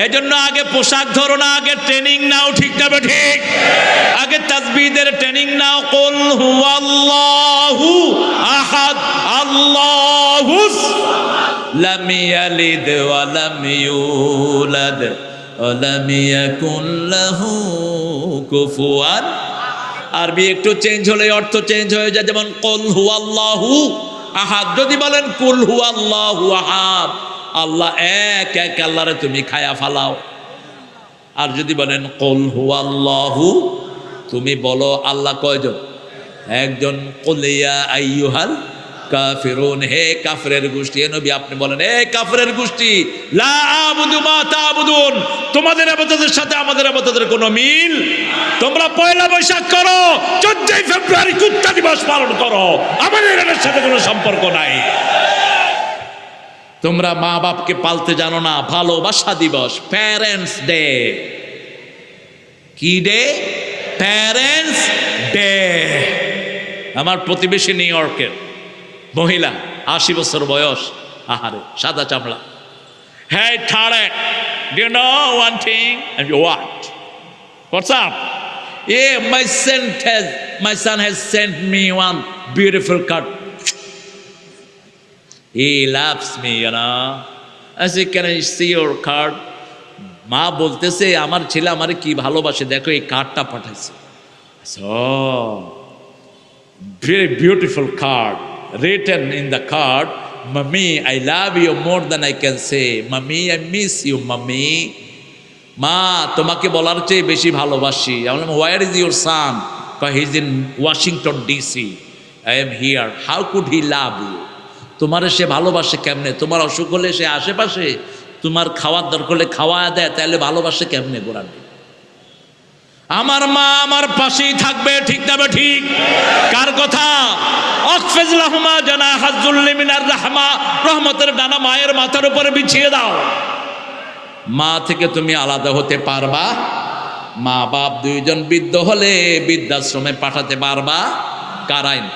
এজন্য আগে পোশাক ধরো না, আগে ট্রেনিং নাও, ঠিক না ঠিক? আগে তাসবিহদের ট্রেনিং নাও। কুল হুয়াল্লাহু আহাদ আল্লাহুস লাম ইয়ালিদ ওয়া লাম ইউলাদ ওয়া লাম ইয়াকুন লাহু কুফুয়ান। আরবি একটু চেঞ্জ হলে অর্থ চেঞ্জ হয়ে যায়। যেমন কুল হুয়াল্লাহু আহাদ, যদি বলেন কুল হুয়াল্লাহু আহাদ, আল্লাহ এক, এক আল্লাহরে তুমি খায়া ফালাও। আর যদি বলেন কুল হুয়াল্লাহু, তুমি বলো আল্লাহ কয়জন? একজন। কুল ইয়া আইয়ুহাল কাফিরুন, হে কাফেরের গোষ্ঠী। হে নবী আপনি বলেন, হে কাফেরের গোষ্ঠী, লা আবুদু মা তা'বুদুন, তোমাদের ইবাদতের সাথে আমাদের ইবাদতের কোনো মিল। তোমরা পয়লা বৈশাখ করো, 14ই ফেব্রুয়ারি কুত্তা দিবস পালন করো, আমাদের এর সাথে কোনো সম্পর্ক নাই। তোমরা মা বাপকে পালতে জানো না, ভালোবাসা দিবস, প্যারেন্টস ডে। কি ডে? Parents day. আমার প্রতিবেশী নিউ ইয়র্কের মহিলা, 80 বছর বয়স, আহারে সাদা চামড়া। Hey Tarek, do you know one thing? And you what? What's up? Yeah, my son has sent me one beautiful card. He loves me, you know. I said, can I see your card? মা বলতেছে আমার ছেলে আমারে কি ভালোবাসে, দেখো এই কার্ডটা পাঠাইছে। Oh, very beautiful card. Written in the card, Mommy, I love you more than I can say. Mommy, I miss you, Mommy. মা তোমাকে বলার চেয়ে বেশি ভালোবাসি। আমি বললাম, where is your son? He's in Washington DC. I am here. How could he love you? তোমারে সে ভালোবাসে কেমনে? তোমার অসুখ হলে সে আশেপাশে, তোমার খাওয়ার দরকার হলে খাওয়া দেয়, তাহলে ভালোবাসে কেমনে? গোরান, আমার মা আমার পাশেই থাকবে, ঠিক না ঠিক? কার কথা? অখফিজ লাহুমা জানাহাজ যুল্লি মিনার রাহমা, রহমতের ডানা মায়ের মাথার উপরে বিছিয়ে দাও। মা থেকে তুমি আলাদা হতে পারবা? মা বাপ দুইজন বৃদ্ধ হলে বৃদ্ধাশ্রমে পাঠাতে পারবা? কারাইন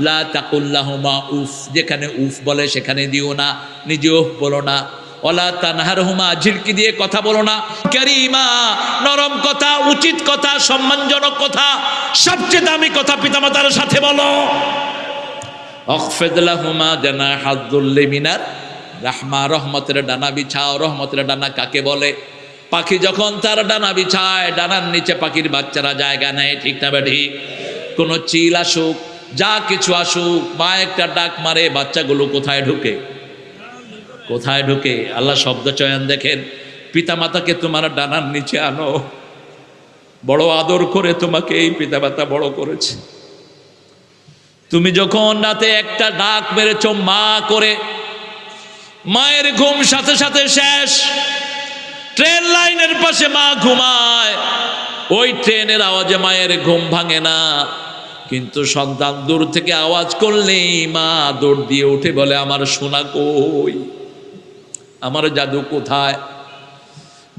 লা তাকুল লাহুমা উফ, যেখানে উফ বলে সেখানে দিও না, নিজে উফ বলো না। ওয়ালা তানহারহুমা, ঝিড়কি দিয়ে কথা বলো না। কারিমা, নরম কথা, উচিত কথা, সম্মানজনক কথা, সবচেয়ে দামি কথা পিতামাতার সাথে বলো। অখফিদ লাহুমা জানাহাজ যুল্লি মিনার রাহমা, রহমতের ডানা বিছাও। রহমতের ডানা কাকে বলে? পাখি যখন তার ডানা বিছায়, ডানার নিচে পাখির বাচ্চারা জায়গা নেয়, ঠিক না ঠিক? কোনো চিল আসুক, যা কিছু আসুক, মা একটা ডাক মারে, বাচ্চাগুলো কোথায় ঢুকে? কোথায় ঢুকে? আল্লাহ শব্দ চয়ন দেখেন। পিতামাতাকে তোমার ডানার নিচে আনো, বড় আদর করে তোমাকে এই পিতামাতা বড় করেছে। তুমি যখন রাতে একটা ডাক মেরেছ মা করে, মায়ের ঘুম সাথে সাথে শেষ। ট্রেন লাইনের পাশে মা ঘুমায়, ওই ট্রেনের আওয়াজে মায়ের ঘুম ভাঙে না, কিন্তু সন্তান দূর থেকে আওয়াজ করলেই মা দৌড় দিয়ে উঠে বলে, আমার সোনা কই, আমার জাদু কোথায়?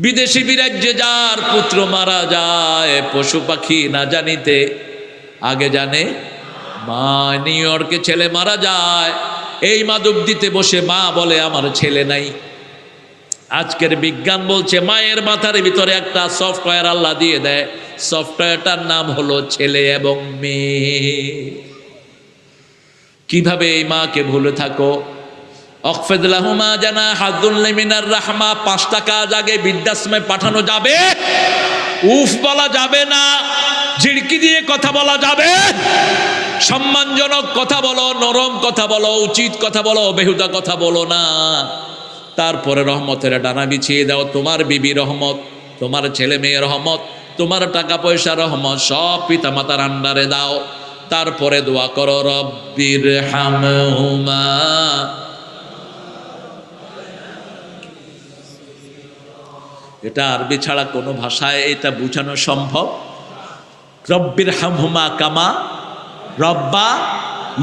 বিদেশি বিরাজ্যে যার পুত্র মারা যায়, পশু পাখি না জানিতে আগে জানে মা। নিউ ইয়র্কে ছেলে মারা যায়, এই মাধবদীতে বসে মা বলে আমার ছেলে নাই। আজকের বিজ্ঞান বলছে মায়ের মাথার ভিতরে একটা সফটওয়্যার আল্লাহ দিয়ে দেয়, সফটওয়্যারটার নাম হলো ছেলে এবং মেয়ে। কিভাবে এই মাকে ভুলে থাকো? অখফিদ লাহুমা জানাহাজ যুল্লি মিনার রাহমা। 5টা কাজ আগে বৃদ্ধাশ্রমে পাঠানো যাবে। উফ বলা যাবে না, ঝিড়কি দিয়ে কথা বলা যাবে, সম্মানজনক কথা বলো, নরম কথা বলো, উচিত কথা বলো, বেহুদা কথা বলো না। তারপরে রহমতের ডানা বিছিয়ে দাও। তোমার বিবি রহমত, তোমার ছেলে মেয়ে রহমত, তোমার টাকা পয়সা রহমত, সব পিতা মাতার আন্ডারে দাও। তারপরে দোয়া করো, রব্বির হামহুমা। এটা আরবি ছাড়া কোনো ভাষায় এটা বোঝানো সম্ভব? রব্বির হামহুমা কামা রব্বা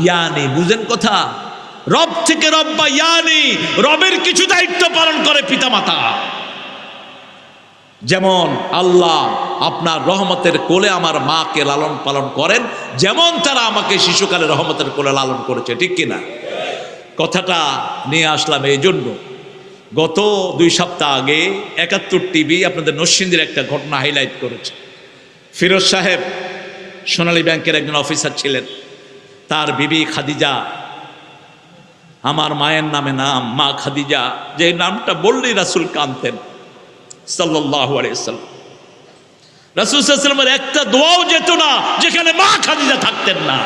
ইয়ানি। বুঝেন কথা? রব থেকে রব্বা ইয়ানি, রবের কিছু দায়িত্ব পালন করে পিতামাতা। যেমন আল্লাহ আপনার রহমতের কোলে আমার মাকে লালন পালন করেন, যেমন তারা আমাকে শিশুকালে রহমতের কোলে লালন করেছে, ঠিক কিনা? কথাটা নিয়ে আসলাম এই জন্য, গত 2 সপ্তাহ আগে 71 টিভি আপনাদের নরসিংদীর একটা ঘটনা হাইলাইট করেছে। ফিরোজ সাহেব সোনালী ব্যাংকের একজন অফিসার ছিলেন, তার বিবি খাদিজা, আমার মায়ের নামে নাম মা খাদিজা, যে নামটা বললেই রাসূল কাঁদতেন সাল্লাল্লাহু আলাইহি ওয়াসাল্লাম। রাসূল সাল্লাল্লাহু আলাইহি ওয়াসাল্লামের একটা দোয়াও যেত না যেখানে মা খাদিজা থাকতেন না।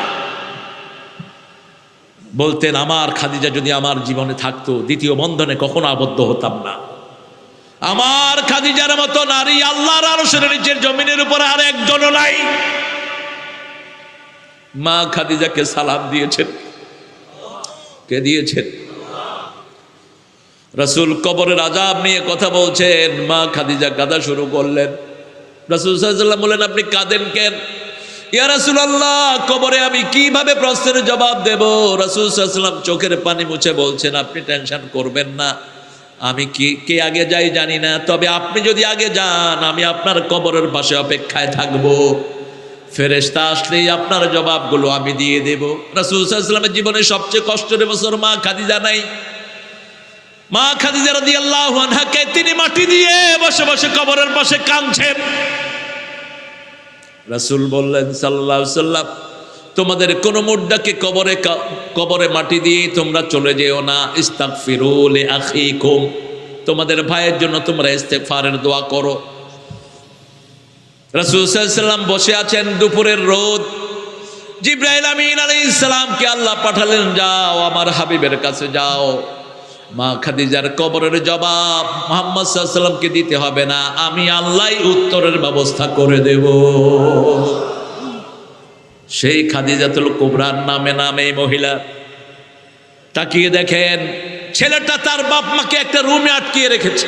বলতেন, আমার খাদিজা যদি আমার জীবনে থাকতো দ্বিতীয় বন্ধনে কখনো আবদ্ধ হতাম না। আমার খাদিজার মতো নারী আল্লাহর আরশের নিচের জমিনের উপরে আর একজনও নাই। মা খাদিজাকে সালাম দিয়েছেন, কে দিয়েছেন? রাসূল কবরের আযাব নিয়ে কথা বলছেন, মা খাদিজা কাঁদা শুরু করলেন। রাসূল সাল্লাল্লাহু আলাইহি ওয়াসাল্লাম বললেন, আপনি কাঁদেন কেন? ইয়া রাসূলুল্লাহ, কবরে আমি কিভাবে প্রশ্নের জবাব দেব? রাসূল সাল্লাল্লাহু আলাইহি ওয়াসাল্লাম চোখের পানি মুছে বলছেন, আপনি টেনশন করবেন না, আমি কে আগে যাই জানি না, তবে আপনি যদি আগে যান আমি আপনার কবরের পাশে অপেক্ষায় থাকব, ফেরেশতা আসলেই আপনার জবাবগুলো আমি দিয়ে দেব। রাসূল সাল্লাল্লাহু আলাইহি ওয়াসাল্লামের জীবনে সবচেয়ে কষ্টের বছর মা খাদিজা নাই। মা খাদিজা রাদিয়াল্লাহু আনহাকে তিনি মাটি দিয়ে বসে বসে কবরের পাশে কাঁদছেন। রাসূল বললেন সাল্লাল্লাহু আলাইহি ওয়াসাল্লাম, তোমাদের কোন মুর্দাকে কবরে মাটি দিয়ে তোমরা চলে যেও না, ইস্তাগফিরু লিআখিকুম, তোমাদের ভাইয়ের জন্য তোমরা ইস্তেগফারের দোয়া করো। রাসূল সাল্লাল্লাহু আলাইহি ওয়াসাল্লাম বসে আছেন, দুপুরের রোদ। জিবরাইল আমিন আলাইহিস সালামকে আল্লাহ পাঠালেন, যাও আমার হাবিবের কাছে যাও, মা খাদিজার কবরের জবাব মুহাম্মদ সাল্লাল্লাহু আলাইহি ওয়াসাল্লামকে দিতে হবে না, আমি আল্লাহই উত্তরের ব্যবস্থা করে দেব। সেই খাদিজাতুল কুবরার নামে নামে মহিলা। তাকিয়ে দেখেন, ছেলেটা তার বাপ মাকে একটা রুমে আটকিয়ে রেখেছে,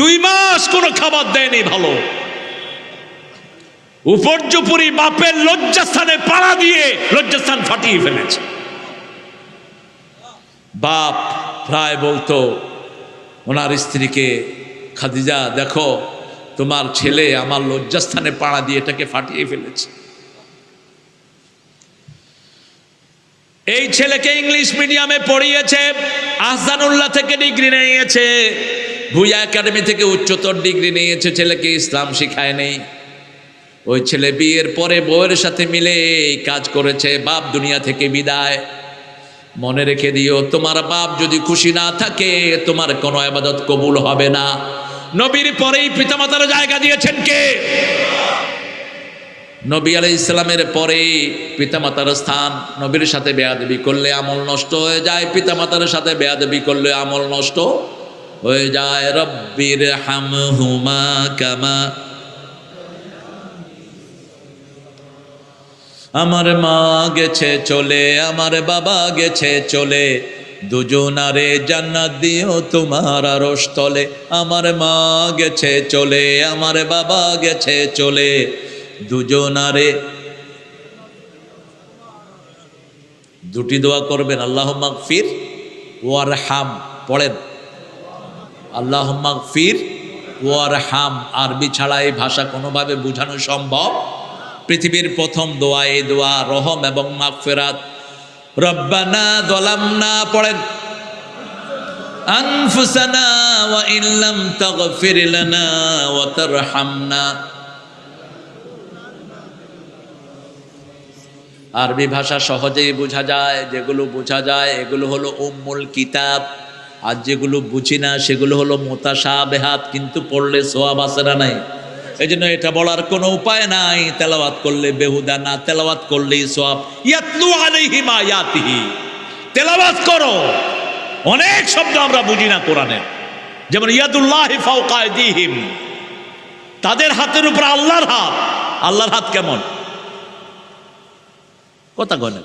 2 মাস কোনো খাবার দেয়নি ভালো, উপর্যুপরি বাপের লজ্জাস্থানে পাড়া দিয়ে লজ্জাস্থান ফাটিয়ে ফেলেছে। বাপ প্রায় বলতো ওনার স্ত্রীকে, খাদিজা দেখো তোমার ছেলে আমার লজ্জাস্থানে পাড়া দিয়ে এটাকে ফাটিয়ে ফেলেছে। এই ছেলেকে ইংলিশ মিডিয়ামে পড়িয়েছে, আহসানুল্লাহ থেকে ডিগ্রি নিয়েছে, ভুয়া একাডেমি থেকে উচ্চতর ডিগ্রি নিয়েছে, ছেলেকে ইসলাম শিখায় নেই। ওই ছেলে বিয়ের পরে বউয়ের সাথে মিলে কাজ করেছে, বাপ দুনিয়া থেকে বিদায়। মনে রেখে দিও, তোমার বাপ যদি খুশি না থাকে তোমার কোনো ইবাদত কবুল হবে না। নবীর পরেই পিতামাতার জায়গা দিয়েছেন কে? নবী আলাইহিস সালামের পরে পিতামাতার স্থান। নবীর সাথে বেয়াদবি করলে আমল নষ্ট হয়ে যায়, পিতামাতার সাথে বেয়াদবি করলে আমল নষ্ট হয়ে যায়। রব্বির হামহুমা কামা, আমার মা গেছে চলে, আমার বাবা গেছে চলে, দুজনারে জান্নাত দিও তোমার আরশ তলে। আমার মা গেছে চলে, আমার বাবা গেছে চলে, দুজনারে। দুটি দোয়া করবেন, আল্লাহুম্মা গফির ওয়ারহাম। পড়েন আল্লাহুম্মা গফির ওয়ারহাম। আরবি ছাড়া এই ভাষা কোনোভাবে বোঝানো সম্ভব? পৃথিবীর প্রথম দোয়া এই দোয়া, রহম এবং মাগফিরাত। রব্বানা যালামনা, পড়েন আনফুসানা ওয়া ইল্লাম তাগফির লানা ওয়া তারহামনা। আরবি ভাষা সহজেই বোঝা যায়, যেগুলো বোঝা যায় এগুলো হলো উম্মুল কিতাব, আর যেগুলো বুঝি না সেগুলো হলো মুতাশাবিহাত, কিন্তু পড়লে সওয়াব আছে না নাই? এই জন্য এটা বলার কোনো উপায় নাই, তেলাওয়াত করলে বেহুদা না, তেলাওয়াত করলেই সওয়াব। ইয়াতলু আলাইহিম আয়াতিহি, তেলাওয়াত করো। অনেক শব্দ আমরা বুঝি না কোরআনের, যেমন ইয়াদুল্লাহি ফাওকা আইদিহিম, তাদের হাতের উপর আল্লাহর হাত। আল্লাহর হাত কেমন? কথা বলেন,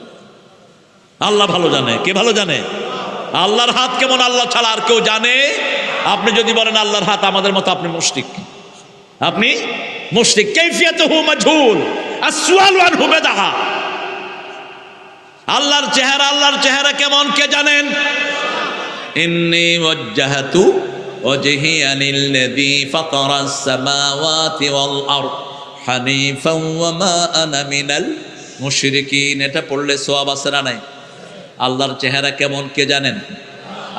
আল্লাহ ভালো জানে। কে ভালো জানে? আল্লাহর হাত কেমন আল্লাহ ছাড়া আর কেউ জানে? আপনি যদি বলেন আল্লাহর হাত আমাদের মতো, আপনি মুশরিক, আপনি মুশরিক। কাইফিয়াতুহু মাজহুল, আসওয়ালু আনহু বিদআ। আল্লাহর চেহারা কেমন কে জানেন? ইন্নী ওয়াজ্জাহতু ওয়াজহিয়া লিল্লাযী ফাতারাস সামাওয়াতি ওয়াল আরদ হানিফাও ওয়া মা আনা মিনাল মুশরিকিন। এটা পড়লে সওয়াব আছে না নাই? আল্লাহর চেহারা কেমন কে জানেন?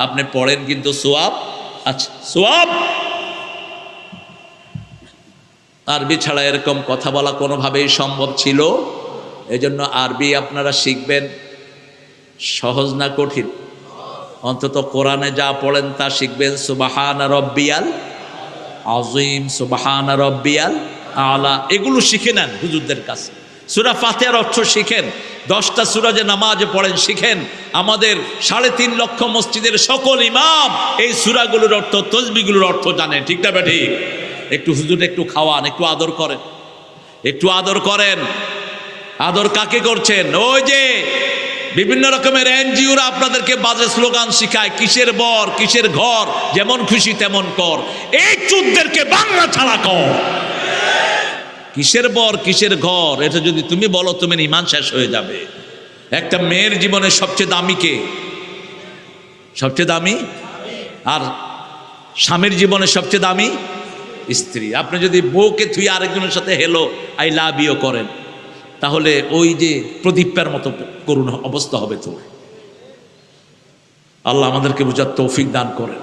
আপনি পড়েন কিন্তু সওয়াব আচ্ছা, সওয়াব। আরবি ছাড়া এরকম কথা বলা কোনোভাবেই সম্ভব ছিল। এজন্য আরবি আপনারা শিখবেন। সহজ না কঠিন? অন্তত কোরআনে যা পড়েন তা শিখবেন। সুবহান রব্বিয়াল আযীম, সুবহান রব্বিয়াল আলা, এগুলো শিখে নেন হুজুরদের কাছে। সূরা ফাতিহার অর্থ শিখেন। 10টা সূরা যে নামাজে পড়েন শিখেন। আমাদের 3.5 লক্ষ মসজিদের সকল ইমাম এই সূরাগুলোর অর্থ, তাসবিহগুলোর অর্থ জানে, ঠিক না ঠিক? একটু হুজুর একটু খাওয়ান, একটু আদর করেন, একটু আদর করেন। আদর কাকে করছেন? ওই যে বিভিন্ন রকমের এনজিওরা আপনাদেরকে বাজে স্লোগান শিখায়, কিসের বর কিসের ঘর, যেমন খুশি তেমন কর। এই চুদদেরকে বাংলা ছাড়া কর। কিসের বর কিসের ঘর, এটা যদি তুমি বলো তুমি ঈমান শেষ হয়ে যাবে। একটা মেয়ের জীবনে সবচেয়ে দামি কে? সবচেয়ে দামি। আর স্বামীর জীবনে সবচেয়ে দামি স্ত্রী। আপনি যদি বউকে থুই আরেকজনের সাথে হেলো আই লাভ ইউ করেন, তাহলে ওই যে প্রদীপ্যার মতো করুণ অবস্থা হবে। তো আল্লাহ আমাদেরকে বুঝার তৌফিক দান করেন।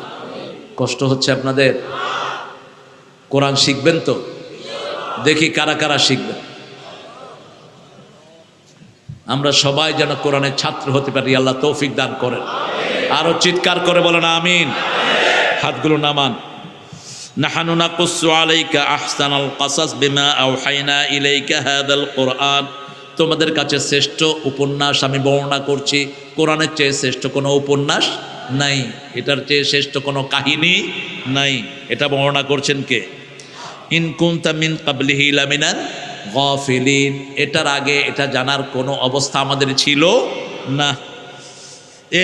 কষ্ট হচ্ছে আপনাদের? কোরআন শিখবেন তো? দেখি কারা কারা শিখবেন। আমরা সবাই যেন কোরআনের ছাত্র হতে পারি, আল্লাহ তৌফিক দান করেন। আরো চিৎকার করে বলেন আমিন। হাতগুলো নামান। নাহানু নাকুসু আলাইকা আহসানাল কাসাস বিমা আওহাইনা ইলাইকা হাদাল কুরআন। তোমাদের কাছে শ্রেষ্ঠ উপন্যাস আমি বর্ণনা করছি। কোরআনের চেয়ে শ্রেষ্ঠ কোনো উপন্যাস নাই, এটার চেয়ে শ্রেষ্ঠ কোনো কাহিনী নাই। এটা বর্ণনা করছেন কে? ইন কুনতা মিন ক্বাবলিহি লামিনাল গাফিলিন। এটার আগে এটা জানার কোনো অবস্থা আমাদের ছিল না।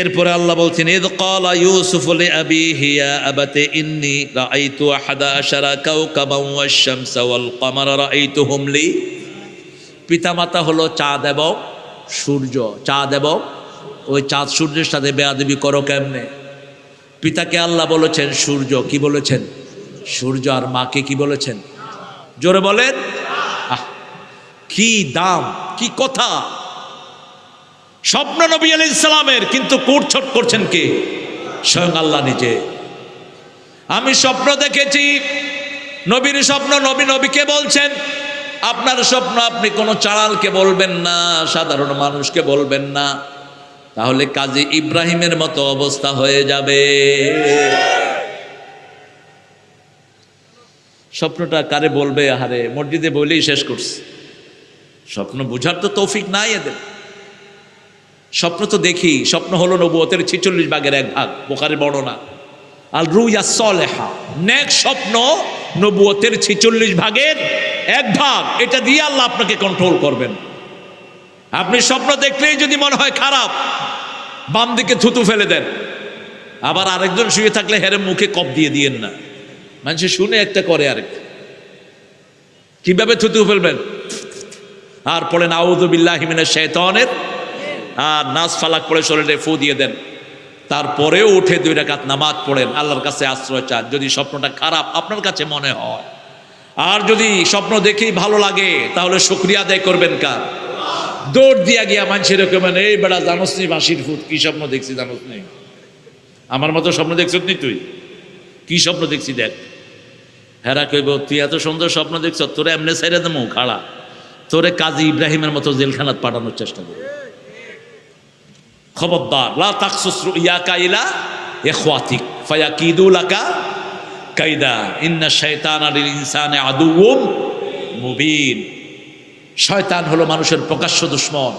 এরপরে আল্লাহ বলছেন, ইদ ক্বালা ইউসুফ লিআবিহি ইয়া আবাতি ইন্নী রাআইতু আহাদা আশারা কাওকাবান ওয়াশ-শামসা ওয়াল কমারা রাআইতুহুম লি। পিতামাতা হলো চাঁদ এবং সূর্য। চাঁদ এবং ওই চাঁদ সূর্যের সাথে বেয়াদবি করো কেমনে? পিতাকে আল্লাহ বলেছেন সূর্য, কি বলেছেন? সূর্য। আর মাকে কি বলেছেন? জোরে বলেন। কি দাম, কি কথা! স্বপ্ন নবী আলাইহিস সালামের, কিন্তু কোটছট করছেন কে? স্বয়ং আল্লাহ নিজে। আমি স্বপ্ন দেখেছি, নবীর স্বপ্ন নবী নবীকে বলছেন। আপনার স্বপ্ন আপনি কোনো চাড়ালকে বলবেন না, সাধারণ মানুষকে বলবেন না, তাহলে কাজী ইব্রাহিমের মতো অবস্থা হয়ে যাবে। স্বপ্নটা কারে বলবে? আহারে, মসজিদে বলেই শেষ করছে। স্বপ্ন বুঝার তো তৌফিক নাই এদের। স্বপ্ন তো দেখি, স্বপ্ন হলো নবুয়তের 46 ভাগের 1 ভাগ, বুখারীর বর্ণনা। আল রুয়া সালেহা, নেক স্বপ্ন নবুয়তের 46 ভাগের 1 ভাগ। এটা দিয়ে আল্লাহ আপনাকে কন্ট্রোল করবেন। আপনি স্বপ্ন দেখলেই যদি মনে হয় খারাপ, বাম দিকে থুতু ফেলে দেন। আবার আরেকজন শুয়ে থাকলে হেরে মুখে কপ দিয়ে দিয়েন না। মানুষ শুনে একটা করে আরেকটা। কিভাবে থুতু ফেলবেন? আর পড়েন আউযু বিল্লাহি মিনাশ শাইতানির, আর নাস ফালাক পড়ে শরীরে ফু দিয়ে দেন। তারপরেও উঠে 2 রাকাত নামাজ পড়েন, আল্লাহর কাছে আশ্রয় চান যদি স্বপ্নটা খারাপ আপনার কাছে মনে হয়। আর যদি স্বপ্ন দেখেই ভালো লাগে, তাহলে শুকরিয়া আদায় করবেন কার? দৌড় দিয়া গিয়া মানুষের রকমের, এই বেড়া জানোস নি বাঁশির ফুট, কি স্বপ্ন দেখছি জানোস নি? আমার মতো স্বপ্ন দেখছ নি তুই? কি স্বপ্ন দেখছি দেখ। হেরা কইব, তুই এত সুন্দর স্বপ্ন দেখছ, তোরে এমনি ছেড়ে দেবো খাড়া, তোরে কাজী ইব্রাহিমের মতো জেলখানাত পাঠানোর চেষ্টা করবে। খবরদার, লা তাকসুস রুয়াকা ইলা ইখওয়াতিক ফায়াকিদু লাকা কাইদা ইন্না শাইতানা লিল ইনসানি আদুউম মুবিন। শয়তান হলো মানুষের প্রকাশ্য দুশমন।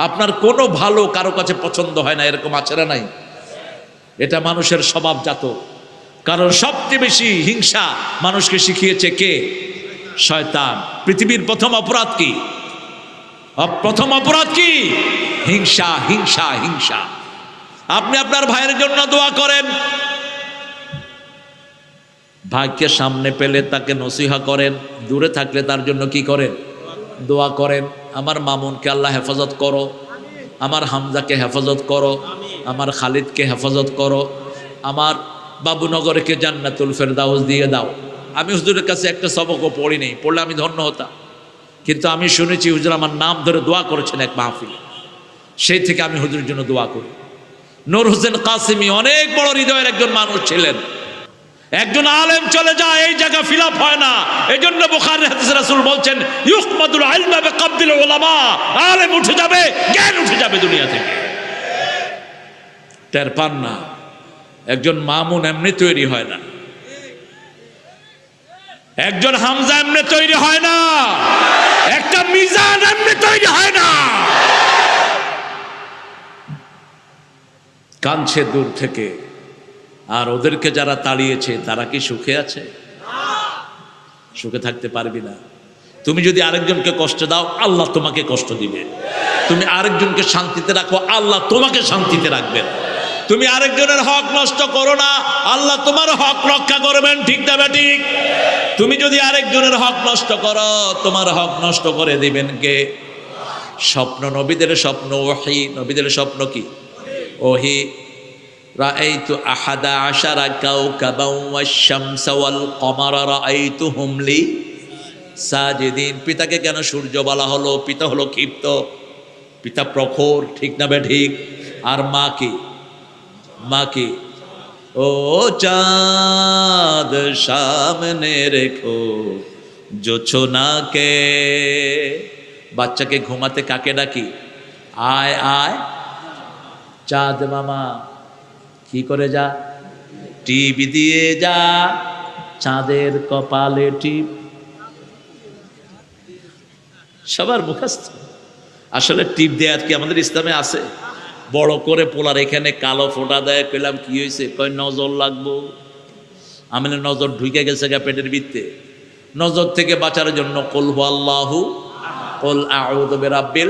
আপনার কোনো ভালো কারো কাছে পছন্দ হয় না, এরকম আছে না নাই? এটা মানুষের স্বভাবজাত। কারণ সবচেয়ে বেশি হিংসা মানুষকে শিখিয়েছে কে? শয়তান। পৃথিবীর প্রথম অপরাধ কি? প্রথম অপরাধ কি? হিংসা, হিংসা, হিংসা। আপনি আপনার ভাইয়ের জন্য দোয়া করেন, ভাইকে সামনে পেলে তাকে নসিহা করেন, দূরে থাকলে তার জন্য কি করেন? দোয়া করেন। আমার মামুনকে আল্লাহ হেফাজত করো, আমার হামজাকে হেফাজত করো, আমার খালিদকে হেফাজত করো, আমার বাবুনগরকে জান্নাতুল ফেরদাউস দিয়ে দাও। আমি হুজুরের কাছে একটা সবকও পড়ি নেই, পড়লে আমি ধন্য হতাম, কিন্তু আমি শুনেছি হুজুর আমার নাম ধরে দোয়া করেছেন এক মাহফিলে, সেই থেকে আমি হুজুরের জন্য দোয়া করি। নূর হোসেন কাসেমি অনেক বড় হৃদয়ের একজন মানুষ ছিলেন। একজন আলেম চলে যায়, এই জায়গা ফিল আপ হয় না। এই জন্য বুখারীর হাদিসে রাসূল বলছেন ইউকমাদুল ইলমা বিকাবদিল উলামা, আলেম উঠে যাবে, জ্ঞান উঠে যাবে দুনিয়া থেকে। টের পান না? একজন মামুন এমনি তৈরি হয় না, একজন হামজা এমনি তৈরি হয় না, একটা মিজান এমনি তৈরি হয় না। কাঁদছে দূর থেকে, আর ওদেরকে যারা তাড়িয়েছে তারা কি সুখে আছে? সুখে থাকতে পারবি না। তুমি যদি আরেকজনকে কষ্ট দাও, আল্লাহ তোমাকে কষ্ট দিবে। তুমি আরেকজনকে শান্তিতে রাখো, আল্লাহ তোমাকে শান্তিতে রাখবেন। তুমি আরেকজনের হক নষ্ট করো না, আল্লাহ তোমার হক রক্ষা করবেন। ঠিক না ঠিক? তুমি যদি আরেকজনের হক নষ্ট করো, তোমার হক নষ্ট করে দিবেন কে? স্বপ্ন, নবীদের স্বপ্ন ওহী। নবীদের স্বপ্ন কি? ওহী। রাআইতু আহাদা আশারা কাওকাবাও ওয়াশ-শামসা ওয়াল কমারা রাআইতুহুম লি সাজিদিন। পিতাকে কেন সূর্য বলা হলো? পিতা হলো ক্ষিপ্ত, পিতা প্রখর। ঠিক না ঠিক? আর মা কি? মা কি? ও চাঁদ সামনে রেখো জোছনাকে। বাচ্চাকে ঘুমাতে কাকে ডাকি? আয় আয় চাঁদ মামা। কি করে যা? টিপ দিয়ে যা, চাঁদের কপালে টিপ। সবার মুখস্থ। আসলে টিপ দেয়া কি আমাদের ইসলামে আছে? বড় করে পোলার এখানে কালো ফোঁটা দেয়। কইলাম কি হয়েছে? কয় নজর লাগবো। আমি নজর ঢুকে গেছে গা পেটের ভিতরে। নজর থেকে বাঁচার জন্য কুল হু আল্লাহু, কুল আউযু বিরাব্বিল,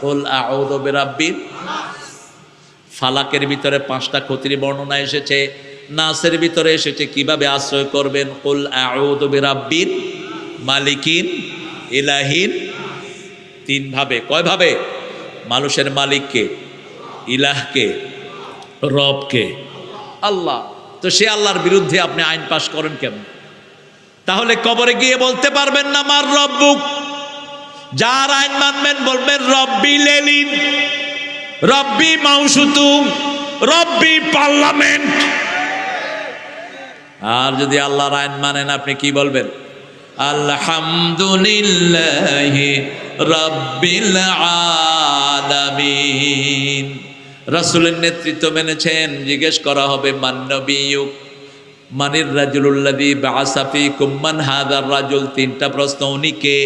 কুল আউযু বিরাব্বিন। ফালাকের ভিতরে 5টা ক্ষতির বর্ণনা এসেছে, নাসের ভিতরে এসেছে কিভাবে আশ্রয় করবেন। কুল আউযু বিরাব্বিন মালিকিন ইলাহিন। 3 ভাবে। কয় ভাবে? মানুষের মালিককে, ইলাহকে, রবকে, আল্লাহ। তো সে আল্লাহর বিরুদ্ধে আপনি আইন পাশ করেন কেমন? তাহলে কবরে গিয়ে বলতে পারবেন না মার রব্বুক। যার আইন মানবেন বলবেন রব্বি লেলিন, রব্বি মাউসুতুম, রব্বি পার্লামেন্ট। আর যদি আল্লাহর আইন মানেন আপনি কি বলবেন? আলহামদুলিল্লাহি রাব্বিল আলামিন। রাসূলের নেতৃত্ব মেনেছেন। জিজ্ঞেস করা হবে মান নবিয়্যুক, মানির রাজুলুল্লাযী বাআসা ফীকুম, মান হাযার রাজুল। 3টা প্রশ্ন। উনি কে?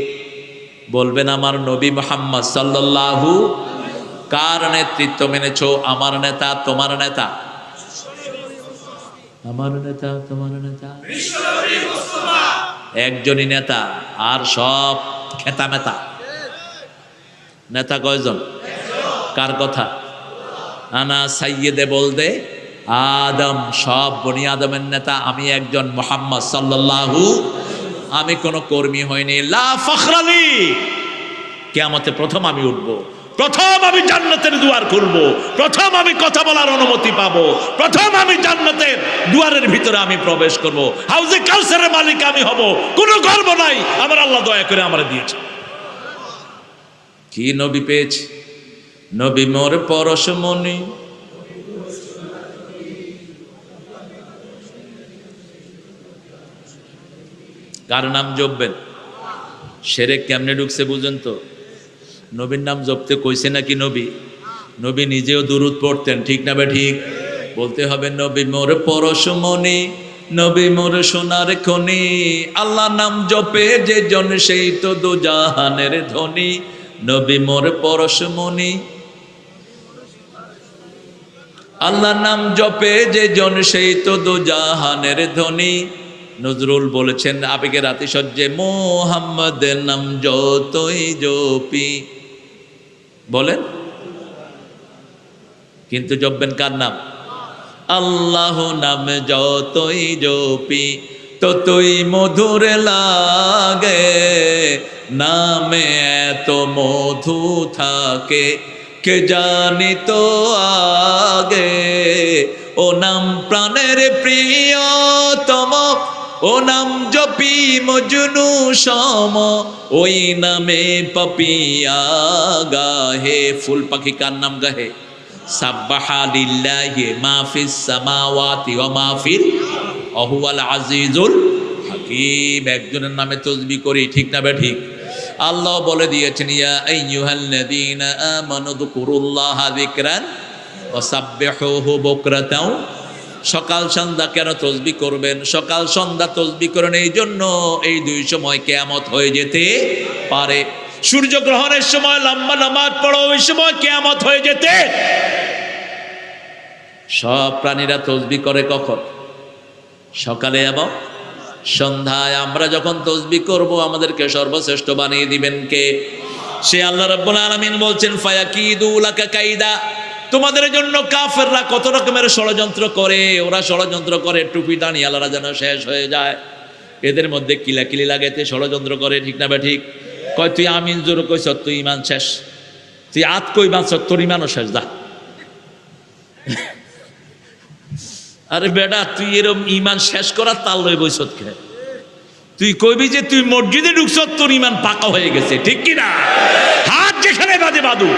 বলবেন আমার নবী মুহাম্মদ সাল্লাল্লাহু। কার নেতৃত্ব মেনেছো? আমার নেতা, তোমার নেতা। আমার নেতা, তোমার নেতা, বিশ্বনবী মুস্তাফা। একজনই নেতা, আর সব খেতা মেতা। নেতা কয়জন? কার কথা? আনা সাইয়্যিদে বলদে আদম। সব বনি আদমের নেতা আমি একজন, মুহাম্মদ সাল্লাল্লাহু। আমি কোনো কর্মী হইনি। লা ফখরালি। কিয়ামতে প্রথম আমি উঠবো, প্রথম আমি জান্নাতের দুয়ার খুলবো, প্রথম আমি কথা বলার অনুমতি পাবো, প্রথম আমি জান্নাতের দুয়ারের ভিতরে আমি প্রবেশ করব। হাউজে কাউসারের মালিক আমি হব। কোনো গর্ব নাই, আমার আল্লাহ দয়া করে আমার দিয়েছে। কি নবী পেয়েছি? নবী মোর পরশমণি। কার নাম জপবেন? শিরক কেমনে ঢুকছে বুঝেন তো? নবীর নাম জপতে কইছে নাকি নবী? নবী নিজেও দুরূদ পড়তেন। ঠিক না ঠিক? বলতে হবে নবী মোর পরশমণি, নবী মোর সোনার খনি। আল্লাহ নাম জপে যে জন সেই তো দুজাহানের ধনী। নবী মোর পরশমণি, আল্লাহ নাম জপে যে জন সেই তো দুজাহানের ধনী। নজরুল বলেছেন আবেগের আতিশয্যে, মুহাম্মাদের নাম যতই জপি। বলেন, কিন্তু জপবেন কার নাম? আল্লাহ নাম যতই জপি ততই মধুর লাগে। নামে এত মধু থাকে কে জানি তো আগে। ও নাম প্রাণের প্রিয়তম, ও নাম জপি মজনু সম। ওই নামে পাপিয়া গাহে। ফুল পাখি কার নাম গাহে? সাব্বাহা লিল্লাহি মা ফিস সামাওয়াতি ওয়া মা ফিল অহুয়াল আজিজুল হাকিম, একজনের নামে তসবিহ করি, ঠিক না বে ঠিক? আল্লাহ বলে দিয়েছেন ইয়া আইয়ুহাল্লাযীনা আমানু যকুরুল্লাহা যিকরান ওয়া সাব্বিহুহু বুকরাতাও, সকাল সন্ধ্যা কেন তসবিহ করবেন? সকাল সন্ধ্যা তসবিহ করেন এই জন্য এই দুই সময় কিয়ামত হয়ে যেতে পারে। সূর্যগ্রহণের সময় লম্বা নামাজ পড়ো, ওই সময় কিয়ামত হয়ে যেতে। সব প্রাণীরা তসবিহ করে কখন? সকালে এবং সন্ধ্যায়। আমরা যখন তসবিহ করব আমাদেরকে সর্বশ্রেষ্ঠ বানিয়ে দিবেন কে? সে আল্লাহ রাব্বুল আলামিন বলছেন ফায়াকিদু লাকা কাইদা, তোমাদের জন্য কাফেররা কত রকমের ষড়যন্ত্র করে। ওরা ষড়যন্ত্র করে টুপি দাঁড়িয়ালারা যেন শেষ হয়ে যায়, এদের মধ্যে কিলাকিলি লাগাইতে ষড়যন্ত্র করে, ঠিক না বে ঠিক? কয় তুই আমিন জোর কইছ, তুই ইমান শেষ, তুই আত কই বাঁচ, তোর ইমানও শেষ, যা। আরে বেটা, তুই এরকম ইমান শেষ করার তাল লই বইছ কে? তুই কইবি যে তুই মসজিদে ঢুকছ, তোর ইমান পাকা হয়ে গেছে, ঠিক কি না? হাত যেখানে বাঁধে বাঁধু।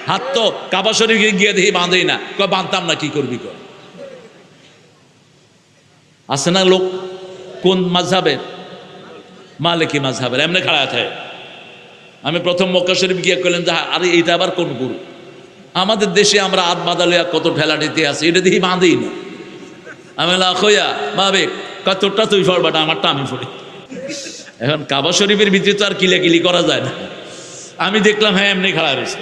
হাত তো কাবা শরীফে গিয়ে দেখি বাঁধেই না, কয় বাঁধতাম না, কি করবি কর? আছে না লোক কোন মাযহাবের? মালিকি মাযহাবের, এমনি খাড়া থাকে। আমি প্রথম মক্কা শরীফ গিয়ে কইলেন যে আরে এইটা আবার কোন গুরু? আমাদের দেশে আমরা আত বাঁধালিয়া কত ঠেলাটিতে আছে, এটা দেখি বাঁধেই না। আমি লাখইয়া ভাবে কয় তোরটা তুই ফড়বাটা, আমারটা আমি ফড়ি। এখন কাবা শরীফের ভিতরে তো আর কিলাকিলি করা যায় না। আমি দেখলাম হ্যাঁ এমনি খাড়া রয়েছে।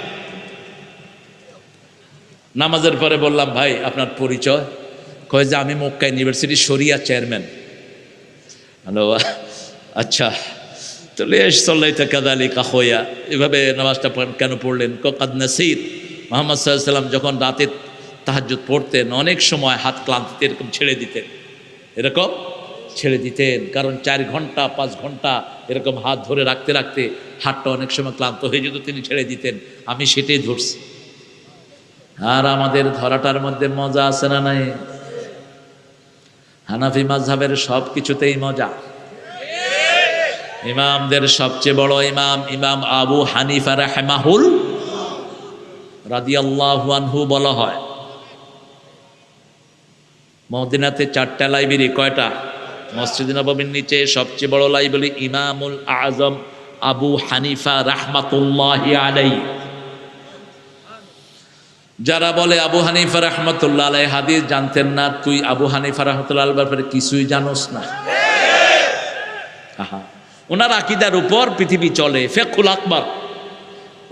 নামাজের পরে বললাম ভাই আপনার পরিচয়? কয় যে আমি মক্কা ইউনিভার্সিটির শরিয়া চেয়ারম্যান। হ্যালো, আচ্ছা, তাহলে সাল্লাইতা কাযালিকা আখওয়া, এভাবে নামাজটা কেন পড়লেন? কাদ নাসিত, মুহাম্মদ সাল্লাল্লাহু আলাইহি ওয়াসাল্লাম যখন রাতে তাহাজ্জুদ পড়তেন অনেক সময় হাত ক্লান্তিতে এরকম ছেড়ে দিতেন, এরকম ছেড়ে দিতেন, কারণ 4 ঘন্টা 5 ঘন্টা এরকম হাত ধরে রাখতে রাখতে হাতটা অনেক সময় ক্লান্ত হয়ে যেত, তিনি ছেড়ে দিতেন। আমি সেটাই ধরছি। আর আমাদের ধরাটার মধ্যে মজা আছে না নাই? হানাফি মাযহাবের সব কিছুতেই মজা। ইমামদের সবচেয়ে বড় ইমাম ইমাম আবু হানিফা রাহিমাহুল রাদিয়াল্লাহু আনহু বলা হয়। মদিনাতে 4টা লাইব্রেরি, কয়টা? মসজিদ নববীর নিচে সবচেয়ে বড় লাইব্রেরি ইমামুল আজম আবু হানিফা রাহমাতুল্লাহি আলাইহি। যারা বলে আবু হানিফা রাহমাতুল্লাহ আলাইহি হাদিস জানতেন না, তুই আবু হানিফা রাহমাতুল্লাহ আলাইহির ব্যাপারে কিছুই জানোস না। আহা, ওনার আকীদার উপর পৃথিবী চলে, ফিকহুল আকবার।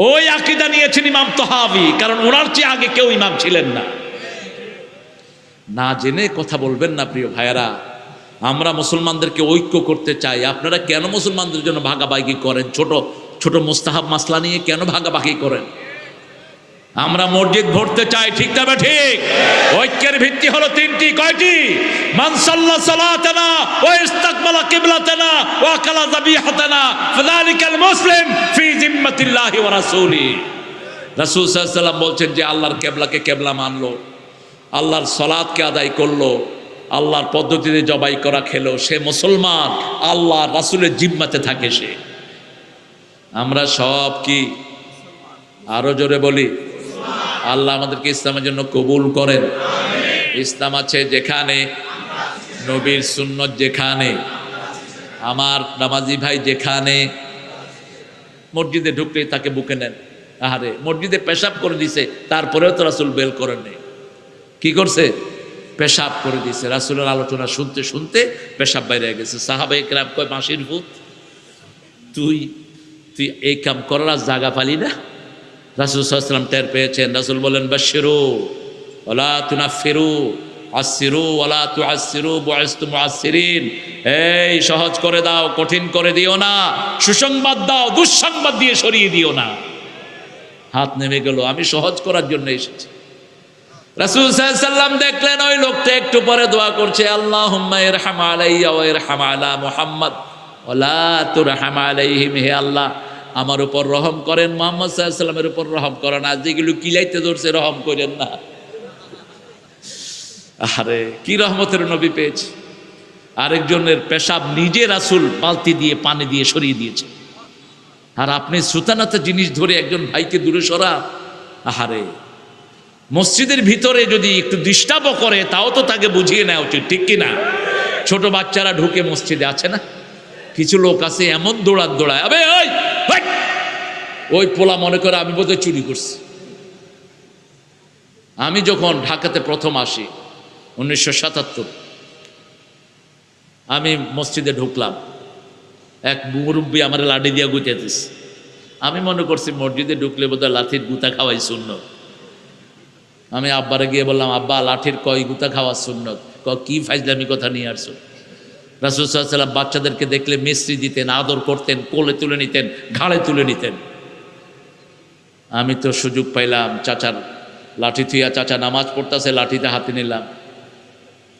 ওই আকীদা নিয়েছেন ইমাম তাহাবী, কারণ ওনার চেয়ে আগে কেউ ইমাম ছিলেন না। না জেনে কথা বলবেন না প্রিয় ভাইয়েরা। আমরা মুসলমানদেরকে ঐক্য করতে চাই, আপনারা কেন মুসলমানদের জন্য ভাগাভাগি করেন? ছোট ছোট মুস্তাহাব মাসলা নিয়ে কেন ভাগাভাগি করেন? আমরা মসজিদ ভরতে চাই, ঠিক না ঠিক? ঐক্যের ভিত্তি হলো 3টি। কয়টি? মান সাল্লা সালাতানা ওয়া ইস্তাকবালা কিবলাতানা ওয়া আকালা যাবিহাতানা ফাযালিকাল মুসলিম ফি জিম্মাতিল্লাহি ওয়া রাসূলি। রাসূল সাল্লাল্লাহু আলাইহি ওয়াসাল্লাম বলছেন যে আল্লাহর কিবলাকে কিবলা মানলো, আল্লাহর সালাতকে আদায় করলো, আল্লাহর পদ্ধতিতে জবাই করা খেলো, সে মুসলমান, আল্লাহ রাসূলের জিম্মাতে থাকে সে। আমরা সব কি? আরো জোরে বলি, আল্লাহ আমাদেরকে ইসলামের জন্য কবুল করেন। ইসলাম আছে যেখানে, নবীর সুন্নত যেখানে, আমার নামাজি ভাই যেখানে। মসজিদে ঢুকলেই তাকে বুকে নেন। আহারে, মসজিদে পেশাব করে দিছে, তারপরেও তো রাসূল বেল করেননি। কি করছে? পেশাব করে দিছে। রাসূলের আলোচনা শুনতে শুনতে পেশাব বাইরে গেছে। সাহাবায়ে কেরাম কয় মাসির ভূত, তুই এই কাম করার জায়গা পালি না? রাসূল সাল্লাল্লাহু আলাইহি ওয়াসাল্লাম টের পেয়েছেন। রাসূল বলেন বাশশিরু ওয়ালা তুনাফিরু আসসিরু ওয়ালা তুআসসিরু বুইসতু মুআসসিরিন। এই সহজ করে দাও, কঠিন করে দিও না। সুসংবাদ দাও, দুঃসংবাদ দিয়ে সরিয়ে দিও না। হাত নেমে গেল, আমি সহজ করার জন্য এসেছি। রাসূল সাল্লাল্লাহু আলাইহি ওয়াসাল্লাম দেখলেন ওই লোকটা একটু পরে দোয়া করছে, আল্লাহুম্মা ইরহাম আলাইয়া ওয়া ইরহাম আলা মুহাম্মদ ওয়ালা তুরহাম আলাইহিম। হে আল্লাহ, আমার উপর রহম করেন, মুহাম্মদ সাল্লাল্লাহু আলাইহি ওয়াসাল্লামের উপর রহম করেন, আর যেগুলো কিলাইতে ধরছে রহম করেন না। আরে কি রহমতের নবী পেয়েছে। আরেকজনের পেশাব নিজে রাসূল বালতি দিয়ে পানি দিয়ে সরিয়ে দিয়েছে, আর আপনি সুতানাতে জিনিস ধরে একজন ভাইকে দূরে সরা। আহারে, মসজিদের ভিতরে যদি একটু ডিস্টার্বও করে তাও তো তাকে বুঝিয়ে নেওয়া উচিত, ঠিক কিনা? ছোট বাচ্চারা ঢুকে মসজিদে, আছে না কিছু লোক আছে এমন দৌড়ায়, আবে ওই ওই পোলা মনে করে আমি বোধহয় চুরি করছি। আমি যখন ঢাকাতে প্রথম আসি 1977, আমি মসজিদে ঢুকলাম, এক মুরব্বী আমার লাঠি দিয়া গুটাইতেছে। আমি মনে করছি মসজিদে ঢুকলে বোধহয় লাঠির গুতা খাওয়াই সুন্নত। আমি আব্বারে গিয়ে বললাম, আব্বা লাঠির কয় গুতা খাওয়া সুন্নত? কি ফাইজলামি কথা নিয়ে আসছো? রাসূল সাল্লাল্লাহু আলাইহি ওয়াসাল্লাম বাচ্চাদেরকে দেখলে মিষ্টি দিতেন, আদর করতেন, কোলে তুলে নিতেন, ঘাড়ে তুলে নিতেন। আমি তো সুযোগ পাইলাম, চাচার লাঠি থুইয়া চাচা নামাজ পড়তেছে, লাঠিতে হাতে নিলাম।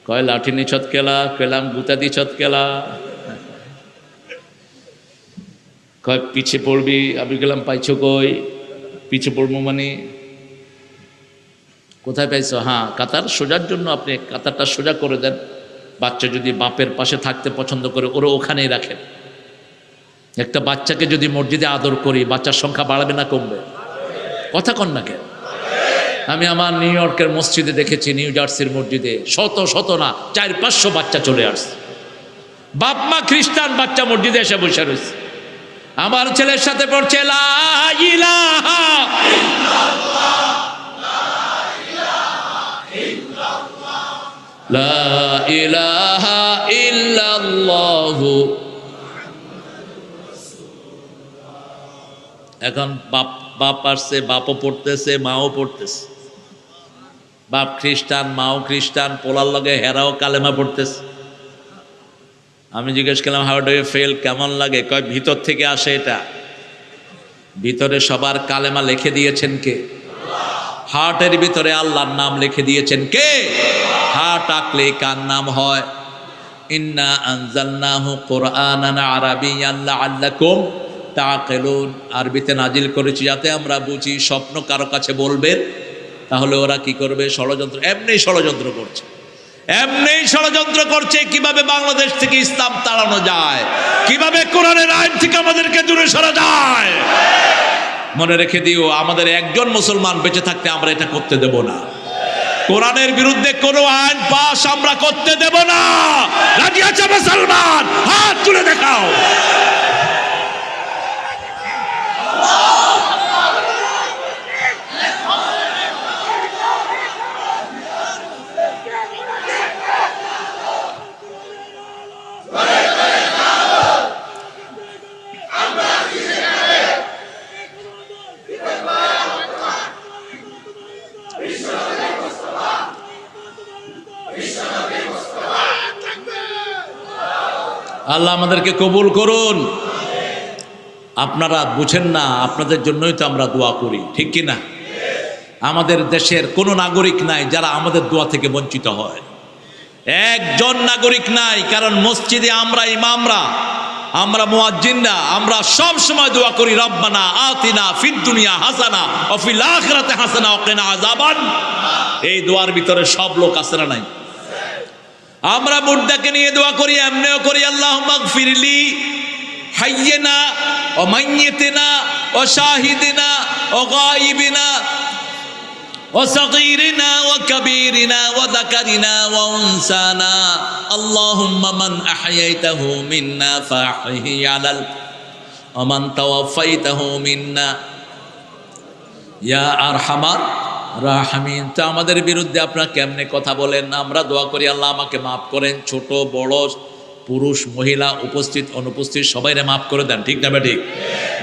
কয় লাঠি নিছত কেলা? কেলাম গুতা দিছত কেলা? কয় পিছে পড়বি। আমি গেলাম, পাইছো কই? পিছে পড়বো মানে কোথায় পাইছো? হ্যাঁ, কাতার সোজার জন্য আপনি কাতারটা সোজা করে দেন। বাচ্চা যদি বাপের পাশে থাকতে পছন্দ করে ওরা ওখানেই রাখেন। একটা বাচ্চাকে যদি মসজিদে আদর করি, বাচ্চার সংখ্যা বাড়বে না কমবে? কথা কন না কেন? আমি আমার নিউ ইয়র্কের মসজিদে দেখেছি, নিউ জার্সির মসজিদে শত না 400-500 বাচ্চা চলে আসছে। বাপ মা খ্রিস্টান, বাচ্চা মসজিদে এসে বসে রয়েছে। আমার ছেলের সাথে পড়ছে লা ইলাহা লা ইলাহা ইল্লাল্লাহু। এখন বাপ আসছে, বাপও পড়তেছে, মাও পড়তেছে। বাপ খ্রিস্টান, মাও খ্রিস্টান, পোলার লগে হেরাও কালেমা পড়তেছে। আমি জিজ্ঞেস করলাম, হাউ ডু ইউ ফিল? কেমন লাগে? কয় ভিতর থেকে আসে এটা। ভিতরে সবার কালেমা লিখে দিয়েছেন কে? হার্টের ভিতরে আল্লাহর নাম লিখে দিয়েছেন কে? হার্ট আঁকলে কার নাম হয়? ইন্না আনজালনাহু কুরআনান আরাবিয়্যান লাআল্লাকুম তাআকিলুন। আরবিতে নাজিল করেছি যাতে আমরা বুঝি। স্বপ্ন কারো কাছে বলবেন, তাহলে ওরা কি করবে? ষড়যন্ত্র। এমনি ষড়যন্ত্র করছে কিভাবে বাংলাদেশ থেকে ইসলাম তাড়ানো যায়, কিভাবে কোরআনের আইন থেকে আমাদেরকে দূরে সরা যায়। মনে রেখে দিও, আমাদের একজন মুসলমান বেঁচে থাকতে আমরা এটা করতে দেব না। কোরআনের বিরুদ্ধে কোনো আইন পাস আমরা করতে দেব না। রাজি আছে মুসলমান? হাত তুলে দেখাও। আল্লাহ আমাদেরকে কবুল করুন। আপনারা বুঝেন না, আপনাদের জন্যই তো আমরা দোয়া করি, ঠিক কি না? আমাদের দেশের কোনো নাগরিক নাই যারা আমাদের দোয়া থেকে বঞ্চিত হয়। একজন নাগরিক নাই, কারণ মসজিদে আমরা ইমামরা, আমরা মুয়াজ্জিনরা, আমরা সব সময় দোয়া করি, রব্বানা আতিনা ফিদ দুনিয়া হাসানা ওয়া ফিল আখিরাতি হাসানা ওয়া কিনা আযাবান। এই দোয়ার ভিতরে সব লোক আছে না নাই? আমরা মুর্দাকে নিয়ে দোয়া করি, এমনিও করি, আল্লাহুম্মা গফিরলি হাইয়িনা ওয়া মাইয়িতিনা ওয়া শাহিদিনা ওয়া গায়িবিনা ওয়া সাগীরিনা ওয়া কাবীরিনা ওয়া যাকারিনা ওয়া উনসানা। আল্লাহুম্মা মান আহইয়াইতাহু মিন্না ফাহইহি আলাল ওয়া মান তাওয়াফাইতাহু মিন্না ইয়া আরহামার রাহমিন। তো আমাদের বিরুদ্ধে আপনারা কেমনে কথা বলেন? আমরা দোয়া করি, আল্লাহ আমাকে মাফ করেন, ছোট বড়, পুরুষ মহিলা, উপস্থিত অনুপস্থিত সবাইরে মাফ করে দেন, ঠিক না ঠিক?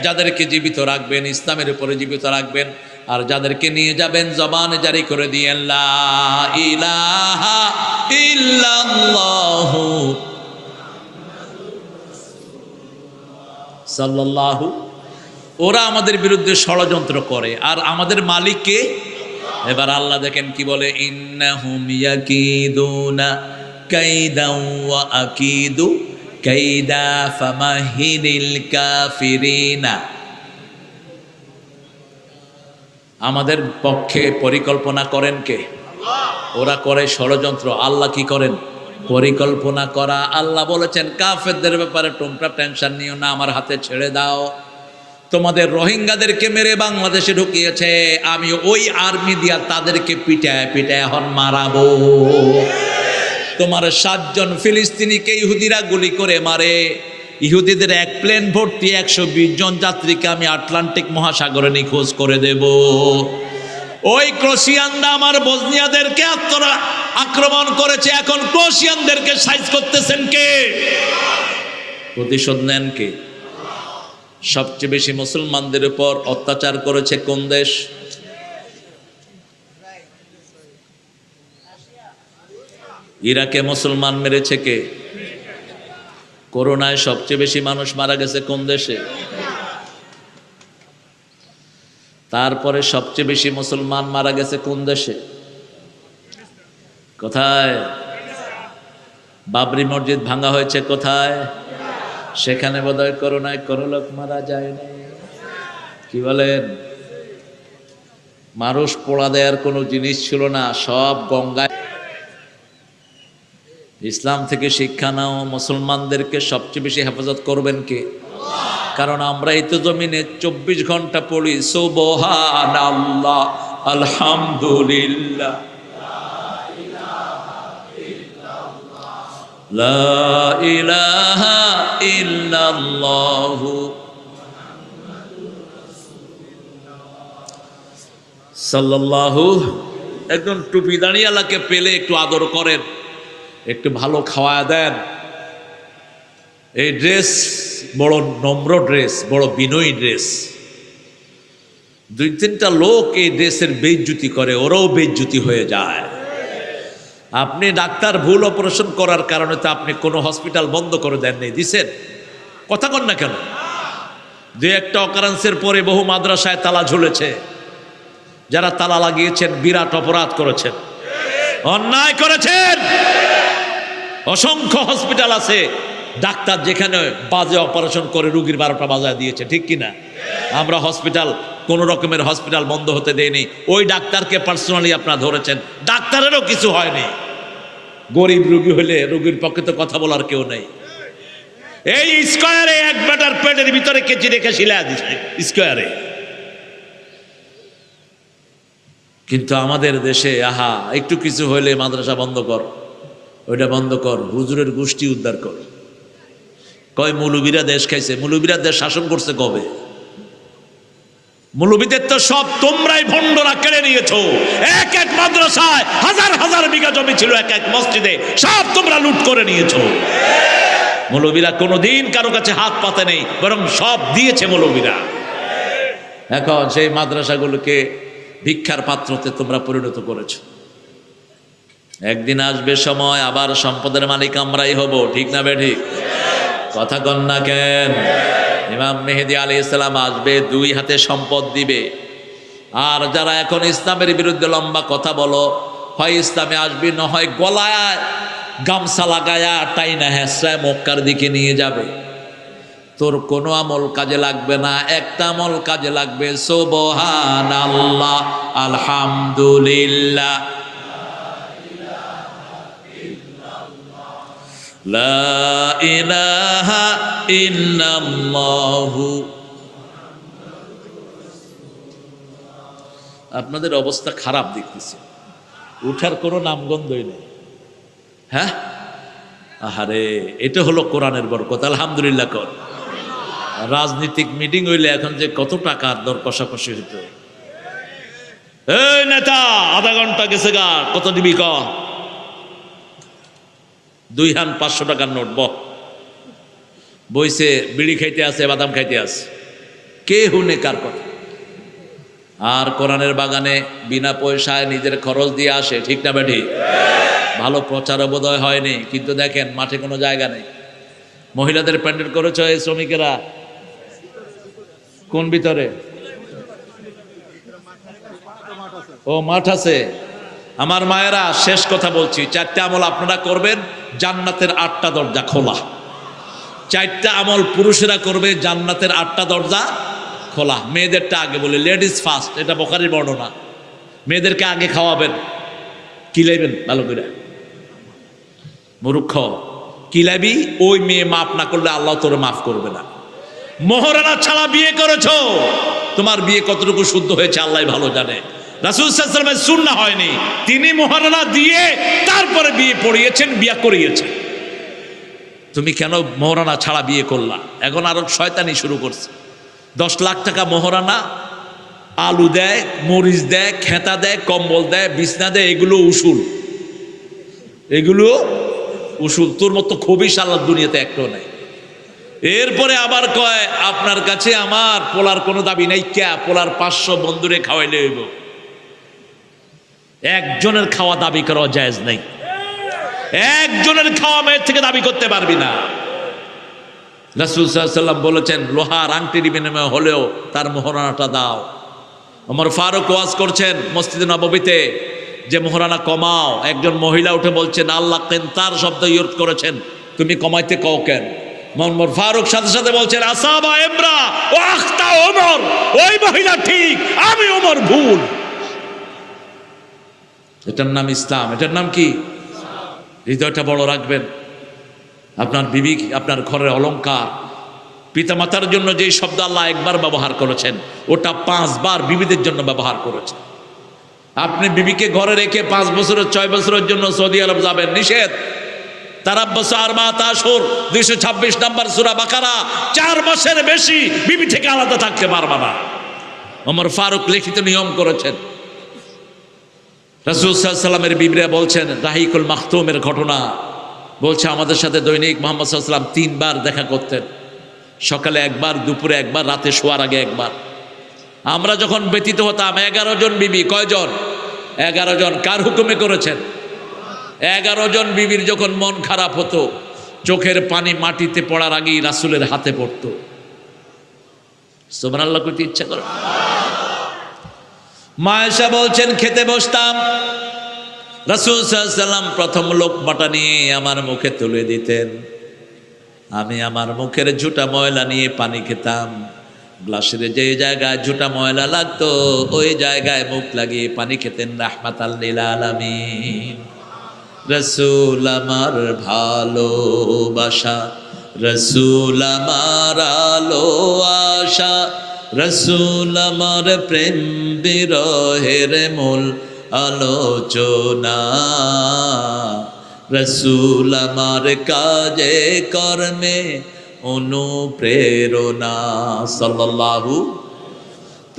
যাদেরকে জীবিত রাখবেন ইসলামের উপরে জীবিত রাখবেন, আর যাদেরকে নিয়ে যাবেন জবানে জারি করে দিয়েন লা ইলাহা ইল্লাল্লাহু সাল্লাল্লাহু। ওরা আমাদের বিরুদ্ধে ষড়যন্ত্র করে, আর আমাদের মালিককে। এবার আল্লাহ দেখেন কি বলে, ইন্নাহুম ইয়াকিদুনা কাইদাও ওয়া আকিদু কাইদা ফামাহিলিল কাফিরিনা। আমাদের পক্ষে পরিকল্পনা করেন কে? ওরা করে ষড়যন্ত্র। আল্লাহ কি করেন? পরিকল্পনা করা। আল্লাহ বলেছেন কাফেরদের ব্যাপারে তোমরা টেনশন নিও না, আমার হাতে ছেড়ে দাও। তোমাদের রোহিঙ্গাদেরকে মেরে বাংলাদেশে ঢুকিয়েছে, আমি ওই আর্মি দিয়া তাদেরকে পিটায় পিটায় এখন মারাবো। তোমার 7 জন ফিলিস্তিনিকে ইহুদিরা গুলি করে মারে। ইহুদিদের এক প্লেন ভর্তি 120 জন যাত্রীকে আমি আটলান্টিক মহাসাগরে নিখোঁজ করে দেব। ওই ক্রোশিয়ানরা আমার বসনিয়াদেরকে আক্রমণ করেছে, এখন ক্রোশিয়ানদেরকে সাইজ করতেছেন কে? প্রতিশোধ নেন কে? সবচেয়ে বেশি মুসলমানদের উপর অত্যাচার করেছে কোন দেশ? ইরাকে মুসলমান মেরেছে কে? করোনায় সবচেয়ে বেশি মানুষ মারা গেছে কোন দেশে? তারপরে সবচেয়ে বেশি মুসলমান মারা গেছে কোন দেশে? কোথায়? বাবরি মসজিদ ভাঙা হয়েছে কোথায়? সেখানে বোধহয় করোনায় কোনো লোক মারা যায়নি। কি বলেন? মানুষ পোড়া দেওয়ার কোনো জিনিস ছিল না, সব গঙ্গায়। ইসলাম থেকে শিক্ষা নাও, মুসলমানদেরকে সবচেয়ে বেশি হেফাজত করবেন কে? কারণ আমরা এই তো জমিনে 24 ঘন্টা পড়ি সুবহানাল্লাহ, আলহামদুলিল্লাহ, লা ইলাহা ইল্লাল্লাহু সাল্লাল্লাহু। একজন টুপি দাঁড়িয়ালাকে পেলে একটু আদর করেন, একটু ভালো খাওয়া দেন। এই ড্রেস বড় নম্র ড্রেস, বড় বিনয়ী ড্রেস। 2-3টা লোক এই ড্রেসের বেইজ্জতি করে, ওরাও বেইজ্জতি হয়ে যায়। আপনি ডাক্তার ভুল অপারেশন করার কারণে তো আপনি কোনো হসপিটাল বন্ধ করে দেন নেই, দিছেন? কথা কন না কেন? যে একটা অকারেন্সের পরে বহু মাদ্রাসায় তালা ঝুলেছে। যারা তালা লাগিয়েছেন বিরাট অপরাধ করেছেন, অন্যায় করেছেন। অসংখ্য হসপিটাল আছে, ডাক্তার যেখানে বাজে অপারেশন করে রুগীর 12টা বাজায় দিয়েছে, ঠিক কিনা? আমরা হসপিটাল, কোন রকমের হসপিটাল বন্ধ হতে দেয়নি। ওই ডাক্তারকে পার্সোনালি আপনারা ধরেছেন, ডাক্তারেরও কিছু হয়নি। গরিব রুগী হলে রুগীর পক্ষে তো কথা বলার কেউ নেই। এই স্কয়ারে এক বেটার পেটের ভিতরে কেচি রেখে শিলা দিচ্ছে স্কয়ারে। কিন্তু আমাদের দেশে আহা একটু কিছু হইলে মাদ্রাসা বন্ধ কর, ওইটা বন্ধ কর, হুজুরের গোষ্ঠী উদ্ধার কর। কয় মৌলবীরা দেশ খাইছে। মৌলবীরা দেশ শাসন করছে কবে? মৌলবীদের তো সব তোমরাই ভণ্ডরা কেড়ে নিয়েছো। এক এক মাদ্রাসায় হাজার হাজার বিঘা জমি ছিল, এক এক মসজিদে, সব তোমরা লুট করে নিয়েছো। মৌলবীরা কোনোদিন কারো কাছে হাত পাতে নেই, বরং সব দিয়েছে মৌলবীরা। এখন সেই মাদ্রাসাগুলোকে ভিক্ষার পাত্রতে তোমরা পরিণত করেছো। একদিন আসবে সময় আবার সম্পদের মালিক আমরাই হব, ঠিক না বেঠিক? কথা কন না কেন? ইমাম মেহেদী আলাইহিস সালাম আসবে, 2 হাতে সম্পদ দিবে। আর যারা এখন ইসলামের বিরুদ্ধে লম্বা কথা বলো, হয় ইসলামে আসবে, না হয় গলায় গামছা লাগায়া টাইনা হেসরায় মক্কার দিকে নিয়ে যাবে। তোর কোনো আমল কাজে লাগবে না, একটা আমল কাজে লাগবে, সুবহানাল্লাহ, আলহামদুলিল্লাহ, লা ইলাহা ইল্লাল্লাহু। আপনাদের অবস্থা খারাপ দেখতেছি, উঠার কোনো নামগন্ধই নেই। হ্যাঁ, আহারে, এটা হলো কোরআনের বরকত। আলহামদুলিল্লাহ কর। রাজনীতিক মিটিং হইলে এখন যে কত টাকার দর কষাকষি হইত। এই নেতা, আধা ঘন্টা গেছে গা, কত দিবি ক? 2 হান 500 টাকার নোট। বইছে বিড়ি খাইতে আছে, বাদাম খাইতে আছে, কে হুনে কার কথা? আর কোরআনের বাগানে বিনা পয়সায় নিজের খরচ দিয়ে আসে, ঠিক না বেঠি? ভালো প্রচার বোধহয় হয়নি, কিন্তু দেখেন মাঠে কোনো জায়গা নেই। মহিলাদের প্যান্ডেল করেছে এই শ্রমিকেরা কোন ভিতরে? ও মাঠ আছে। আমার মায়েরা, শেষ কথা বলছি, 4টা আমল আপনারা করবেন, জান্নাতের 8টা দরজা খোলা। 4টা আমল পুরুষেরা করবে, জান্নাতের 8টা দরজা খোলা। মেয়েদেরটা আগে বলে, লেডিস ফার্স্ট, এটা বুখারীর বর্ণনা। মেয়েদেরকে আগে খাওয়াবেন, কিলাইবেন ভালো করে। মূর্খ, কিলাবি, ওই মেয়ে মাফ না করলে আল্লাহ তোরে মাফ করবে না। মোহরানা ছাড়া বিয়ে করেছো, তোমার বিয়ে কতটুকু শুদ্ধ হয়েছে আল্লাহ ভালো জানে। রাসূল সাল্লাল্লাহু আলাইহি ওয়াসাল্লামের সুন্নাহ হয়নি, তিনি মোহরানা দিয়ে তারপরে বিয়ে পড়িয়েছেন, বিয়ে করিয়েছেন। তুমি কেন মোহরানা ছাড়া বিয়ে করলা? এখন আরো শয়তানি শুরু করছে। 10 লাখ টাকা মোহরানা, আলু দেয়, মরিচ দেয়, খেতা দেয়, কম্বল দেয়, বিছনা দেয়, এগুলো উসুল, এগুলো উসুল। তোর মতো খবিশ আল্লাহর দুনিয়াতে একটাও নাই। এরপরে আবার কয় আপনার কাছে আমার পোলার কোনো দাবি নাই, ক্যা পোলার 500 বন্ধুরে খাওয়াইলে হইব। একজনের খাওয়া দাবি করা জায়েজ নাই। একজনের খাওয়া মেয়ের থেকে দাবি করতে পারবি না। রাসূল সাল্লাল্লাহু আলাইহি ওয়াসাল্লাম বলেছেন লোহার আংটির বিনিময়ে হলেও তার মোহরানাটা দাও। ওমর ফারুক ওয়াজ করছেন মসজিদে নববীতে যে মোহরানা কমাও। একজন মহিলা উঠে বলছেন আল্লাহ কেনতার শব্দ ইউজ করেছেন, তুমি কমাইতে কও কেন? ওমর ফারুক সাথে সাথে বলছেন আসাবা ইমরা ওয়া আখতা ওমর, ওই মহিলা ঠিক, আমি ওমর ভুল। এটার নাম ইসলাম। এটার নাম কি? হৃদয়টা বড় রাখবেন। আপনার বিবি আপনার ঘরের অলংকার। পিতামাতার জন্য যে শব্দ আল্লাহ একবার ব্যবহার করেছেন ওটা 5 বার বিবিদের জন্য ব্যবহার করেছেন। আপনি বিবিকে ঘরে রেখে 5 বছরের 6 বছরের জন্য সৌদি আরব যাবেন, নিষেধ। তারাব্বাসু আরবাআত আশহুর 226 নম্বর সূরা বাকারা। 4 মাসের বেশি বিবি থেকে আলাদা থাকতে পারবে না। ওমর ফারুক লিখিত নিয়ম করেছেন। রাসূল সাল্লাল্লাহু আলাইহি ওয়াসাল্লামের বিবিরা বলছেন রাহিকুল মাখতুমের ঘটনা বলছে আমাদের সাথে দৈনিক মুহাম্মদ সাল্লাল্লাহু আলাইহি ওয়াসাল্লাম 3 বার দেখা করতেন, সকালে একবার, দুপুরে একবার, রাতে শোয়ার আগে একবার। আমরা যখন ব্যতীত হতাম 11 জন বিবি। কয়জন? 11 জন। কার হুকুমে করেছেন? 11 জন বিবির যখন মন খারাপ হতো চোখের পানি মাটিতে পড়ার আগেই রাসূলের হাতে পড়তো। সুবহানাল্লাহ কইতে ইচ্ছা করে। মা আয়েশা বলছেন খেতে বসতাম, রাসূল সাল্লাল্লাহু আলাইহি ওয়াসাল্লাম প্রথম লোকমাটা নিয়ে আমার মুখে তুলে দিতেন। আমি আমার মুখের ঝুটা ময়লা নিয়ে পানি খেতাম। গ্লাসের যে জায়গায় ঝুটা ময়লা লাগতো ওই জায়গায় মুখ লাগিয়ে পানি খেতেন রাহমাতাল লিল আলামিন। রাসূল আমার ভালোবাসা, রাসূল আমার আলো আশা, রাসূল আমার প্রেম বিরহের মূল আলোচনা, রাসূল আমার কাজে কর্মে অনুপ্রেরণা। সাল্লাল্লাহু।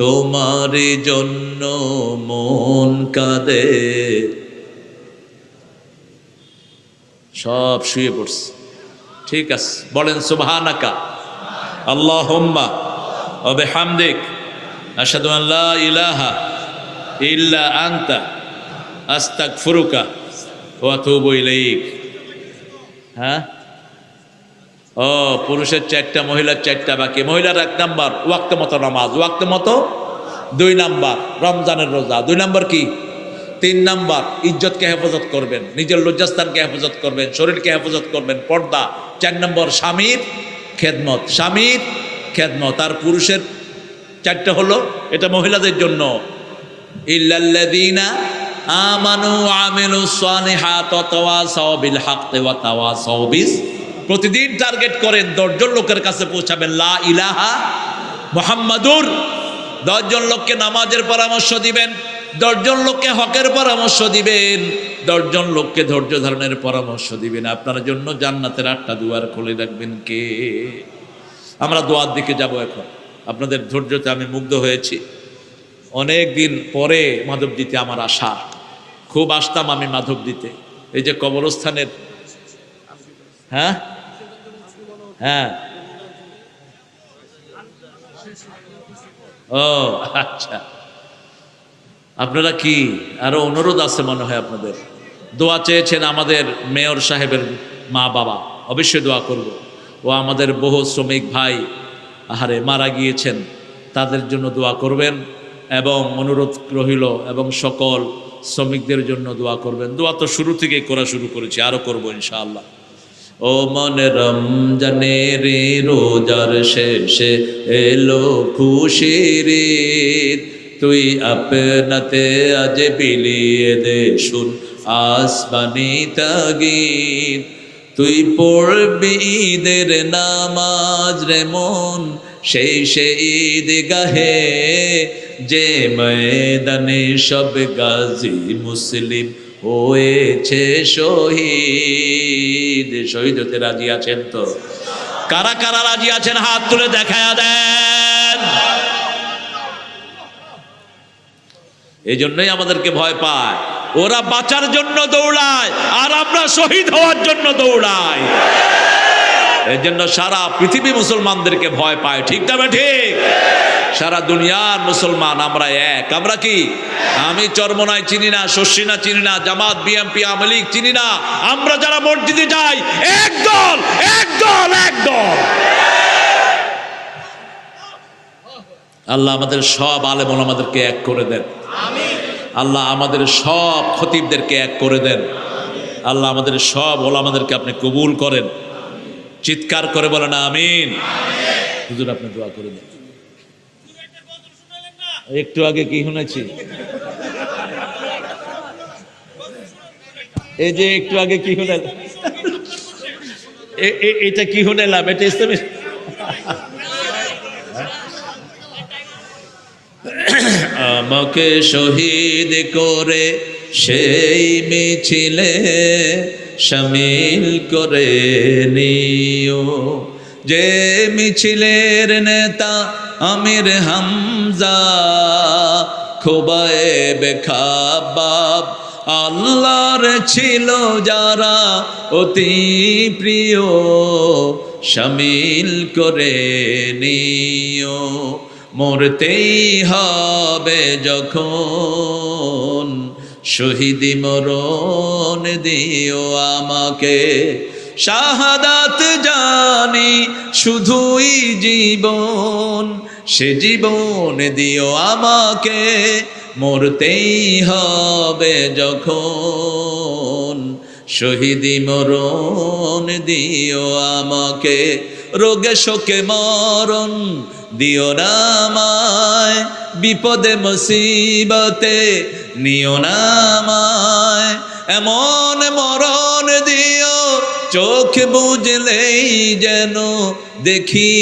তোমার জন্য মন কাঁদে। সব শুয়ে পড়ছে। ঠিক আছে, বলেন সুবহানাকা আল্লাহুম্মা ওয়া বিহামদিক আশহাদু আন লা ইলাহা ইল্লা আনতা আস্তাগফিরুকা ওয়া আতুবু ইলাইক। হ্যাঁ, ও পুরুষের 4টা, মহিলার 4টা বাকি। মহিলার 1 নাম্বার ওয়াক্ত মতো নামাজ, ওয়াক্ত মতো। 2 নাম্বার রমজানের রোজা। 2 নাম্বার কি? 3 নাম্বার ইজ্জতকে হেফাজত করবেন, নিজের লজ্জাস্থানকে হেফাজত করবেন, শরীরকে হেফাজত করবেন, পর্দা। 4 নম্বর স্বামীর খেদমত, স্বামীর খেদমত। আর পুরুষের 4টা হলো, এটা মহিলাদের জন্য, ইল্লাল্লাযীনা আমানু ওয়া আমিলুস সালিহাত ওয়া তাওয়াসাউ বিল হাক্কি ওয়া তাওয়াসাউ বিস। প্রতিদিন টার্গেট করেন 10 জন লোকের কাছে পৌঁছাবেন লা ইলাহা মুহাম্মাদুর। 10 জন লোককে নামাজের পরামর্শ দিবেন, 10 জন লোককে হকের পরামর্শ দিবেন, 10 জন লোককে ধৈর্য ধারণের পরামর্শ দিবেন। আপনার জন্য জান্নাতের 8টা দুয়ার খুলে রাখবেন কে? আমরা দোয়ার দিকে যাব এখন। আপনাদের ধৈর্যতে আমি মুগ্ধ হয়েছি। অনেক দিন পরে মাধবদীতে আমার আসা। খুব আসতাম আমি মাধবদীতে। এই যে কবরস্থানের, হ্যাঁ হ্যাঁ, ও আচ্ছা, আপনারা কি আরো অনুরোধ আছে মনে হয় আপনাদের? দোয়া চেয়েছেন আমাদের মেয়র সাহেবের মা বাবা, অবশ্যই দোয়া করব। ও আমাদের বহু শ্রমিক ভাই আহারে মারা গিয়েছেন, তাদের জন্য দোয়া করবেন এবং অনুরোধ রহিল, এবং সকল শ্রমিকদের জন্য দোয়া করবেন। দোয়া তো শুরু থেকেই করা শুরু করেছি, আরো করবো ইনশাআল্লাহ। ও মনে রমজানের রোজার শেষে এলো খুশির ঈদ, তুই আপনাতে আজ বিলিয়ে দে শুন আসমানি তাগীদ। তুই পড়বি ঈদের নামাজ রে মন, সেই ঈদ গাহে যে ময়দানে সব গাজী মুসলিম হয়েছে শহীদ। শহীদ হতে রাজি আছেন তো? কারা কারা রাজি আছেন হাত তুলে দেখায়া দেন। এই জন্যই আমাদেরকে ভয় পায়। ওরা বাঁচার জন্য দৌড়ায় আর আমরা শহীদ হওয়ার জন্য দৌড়াই। এই জন্য সারা পৃথিবী মুসলমানদেরকে ভয় পায়, ঠিক না ঠিক? সারা দুনিয়ার মুসলমান আমরা এক। আমরা কি? আমি চরমনাই চিনি না, শর্ষিনা চিনি না, জামাত বিএমপি আওয়ামী লীগ চিনি না। আমরা যারা মসজিদে যাই এক দল, এক দল, এক দল। আল্লাহ আমাদের সব আলেম ওলামাদেরকে এক করে দেন। আল্লাহ আমাদের সব খতিবদেরকে এক করে দেন। আল্লাহ আমাদের সব ওলামাদেরকে আপনি কবুল করেন। চিৎকার করে বলেন আমিন। হুজুর আপনি দোয়া করে দেন। একটু আগে কি শুনেছি, এই যে একটু আগে কি শুনেলাম, এটা কি শুনেলাম, এটা ইসলামী। আমাকে শহীদ করে সেই মিছিলে শামিল করে নিও, যে মিছিলের নেতা আমির হামজা, খোবায়েব খাব্বাব আল্লাহর ছিল যারা অতি প্রিয়, শামিল করে নিও। মরতেই হবে যখন শহীদি মরণ দিও আমাকে, শাহাদাত জানি শুধুই জীবন, সে জীবন দিও আমাকে। মরতেই হবে যখন শহীদি মরণ দিও আমাকে। রোগে শোকে মরণ দিও না আমায়, বিপদে মুসিবতে নিও না আমায়। এমন মরণ দিও চোখ বুঝলেই যেন দেখি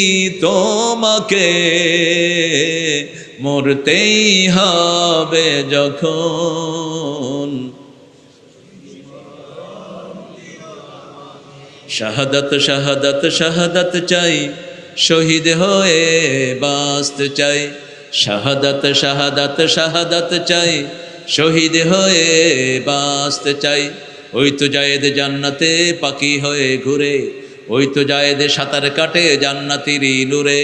তোমাকে, মরতেই হবে যখন। শাহাদাত শাহাদাত শাহাদাত চাই, শহীদ হয়ে বাঁচতে চাই। শাহাদাত শাহাদাত শাহাদাত চাই, শহীদ হয়ে বাঁচতে চাই। ওই তো জায়েদ জান্নাতে পাখি হয়ে ঘুরে, ওই তো জায়েদ সাঁতার কাটে জান্নাতির নূরে।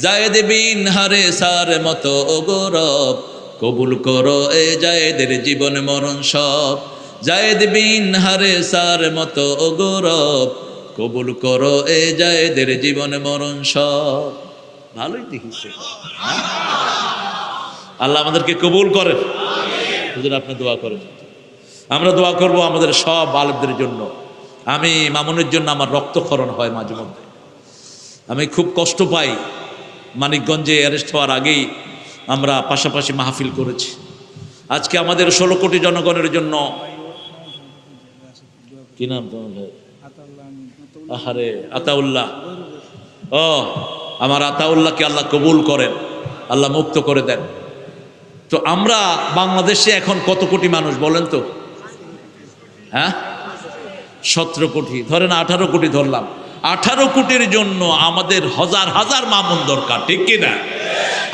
জায়েদ বিন হারেসার মতো গৌরব কবুল করো এ জায়েদের জীবন মরণ সব। জায়েদ বিন হারেসার মতো গৌরব কবুল করো এ জায়েদের জীবন মরণ সব। ভালোই দেখিছে। আল্লাহ আমাদেরকে কবুল করেন। হুজুর আপনি দোয়া করেন। আমরা দোয়া করব আমাদের সব আলেমদের জন্য। আমি মামুনের জন্য আমার রক্তক্ষরণ হয় মাঝে মধ্যে, আমি খুব কষ্ট পাই। মানিকগঞ্জে অ্যারেস্ট হওয়ার আগেই আমরা পাশাপাশি মাহফিল করেছি। আজকে আমাদের 16 কোটি জনগণের জন্য, কি নাম তোমার? আহারে আতাউল্লাহ। ও আমার আতাউল্লাহকে আল্লাহ কবুল করেন, আল্লাহ মুক্ত করে দেন। তো আমরা বাংলাদেশে এখন কত কোটি মানুষ বলেন তো? হ্যাঁ 17 কোটি, ধরেন 18 কোটি ধরলাম। 18 কোটির জন্য আমাদের হাজার হাজার মামুন দরকার, ঠিক কি না?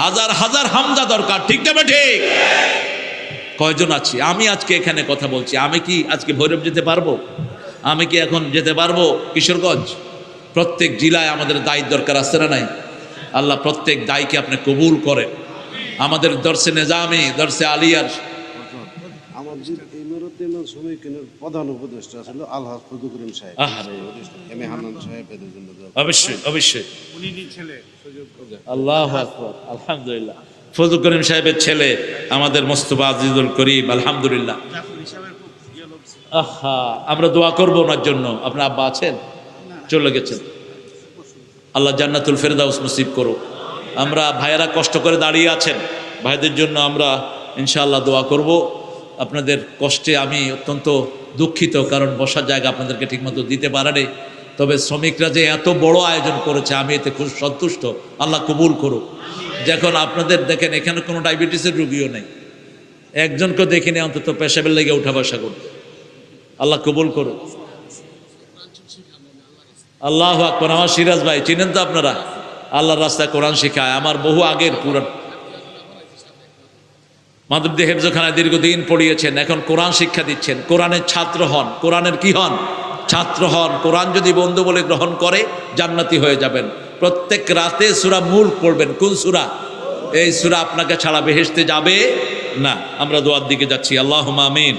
হাজার হাজার হামজা দরকার, ঠিক না? ঠিক। কয়জন আছি? আমি আজকে এখানে কথা বলছি, আমি কি আজকে ভৈরব যেতে পারবো? আমি কি এখন যেতে পারবো কিশোরগঞ্জ? প্রত্যেক জেলায় আমাদের দায়ী দরকার আছে না নাই? আল্লাহ প্রত্যেক দায়ীকে আপনি কবুল করেন। আমাদের দর্শে নেজামি, দর্শে আলিয়ার প্রধান উপদেষ্টা ছিল আলহাজ ফজল করিম সাহেব। অবশ্যই অবশ্যই আল্লাহু আকবার। আলহামদুলিল্লাহ, ফজল করিম সাহেবের ছেলে আমাদের মোস্তফা আজিজুল করিম, আলহামদুলিল্লাহ। আহা, আমরা দোয়া করবো ওনার জন্য। আপনার আব্বা আছেন? চলে গেছেন। আল্লাহ জান্নাতুল ফেরদাউস নসিব করুক। আমরা ভাইয়েরা কষ্ট করে দাঁড়িয়ে আছেন, ভাইদের জন্য আমরা ইনশাআল্লাহ দোয়া করব। আপনাদের কষ্টে আমি অত্যন্ত দুঃখিত, কারণ বসার জায়গা আপনাদেরকে ঠিকমতো দিতে পারেনি। তবে শ্রমিকরা যে এত বড় আয়োজন করেছে আমি এতে খুব সন্তুষ্ট, আল্লাহ কবুল করুক। যখন আপনাদের দেখেন এখানে কোনো ডায়াবেটিসের রুগীও নেই, একজনকে দেখিনি অন্তত পেশাবের লেগে উঠা বসা করতে, আল্লাহ কবুল করুক। আল্লাহু আকবার। আমার সিরাজ ভাই চিনেন তো আপনারা, আল্লাহর রাস্তায় কোরআন শিখায়, আমার বহু আগের পুরান মাধবদী হেফজখানায় দীর্ঘদিন পড়িয়েছেন, এখন কোরআন শিক্ষা দিচ্ছেন। কোরআনের ছাত্র হন, কোরআনের কি হন? ছাত্র হন। কোরআন যদি বন্ধু বলে গ্রহণ করে জান্নাতি হয়ে যাবেন। প্রত্যেক রাতে সূরা মুলক পড়বেন। কোন সূরা? এই সূরা আপনাকে ছাড়া বেহেশতে যাবে না। আমরা দোয়ার দিকে যাচ্ছি, আল্লাহুম্মা আমিন।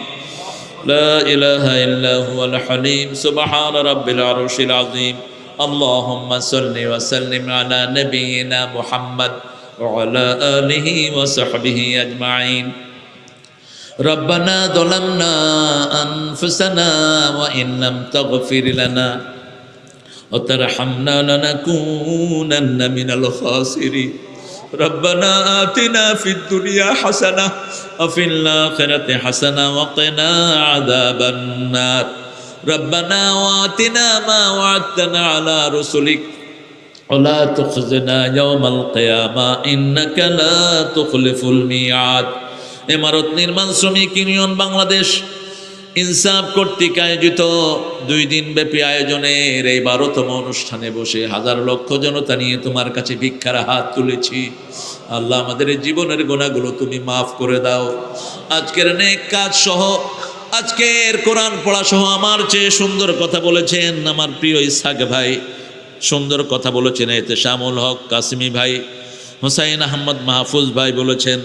লা ইলাহা ইল্লা হুয়াল হালিম সুবহান রাব্বিল আরশিল আযীম। আল্লাহুম্মা সাল্লি ওয়া সাল্লিম আলা নাবিয়িনা মুহাম্মদ وعلى آله وصحبه أجمعين. ربنا ظلمنا أنفسنا وإن لم تغفر لنا وترحمنا لنكونن من الخاسرين. ربنا آتنا في الدنيا حسنة وفي الآخرة حسنة وقنا عذاب النار. ربنا وآتنا ما وعدتنا على رسلك ولا تخزنا يوم القيامة إنك لا تخلف الميعاد. ইমারত নির্মাণ শ্রমিক ইউনিয়ন বাংলাদেশ ইনসাফ কর্তৃক আয়োজিত 2 দিন ব্যাপী আয়োজনের এই 12তম অনুষ্ঠানে বসে হাজার লক্ষ জনতা নিয়ে তোমার কাছে ভিক্ষার হাত তুলেছি। আল্লাহ আমাদের জীবনের গুনাহগুলো তুমি মাফ করে দাও। আজকের নেক কাজ সহ, আজকের কোরআন পড়া সহ আমার চেয়ে সুন্দর কথা বলেছেন আমার প্রিয় ইসহাক ভাই, সুন্দর কথা বলেছেন এতে শামুল হক কাসিমি ভাই, হুসাইন আহমদ মাহফুজ ভাই বলেছেন,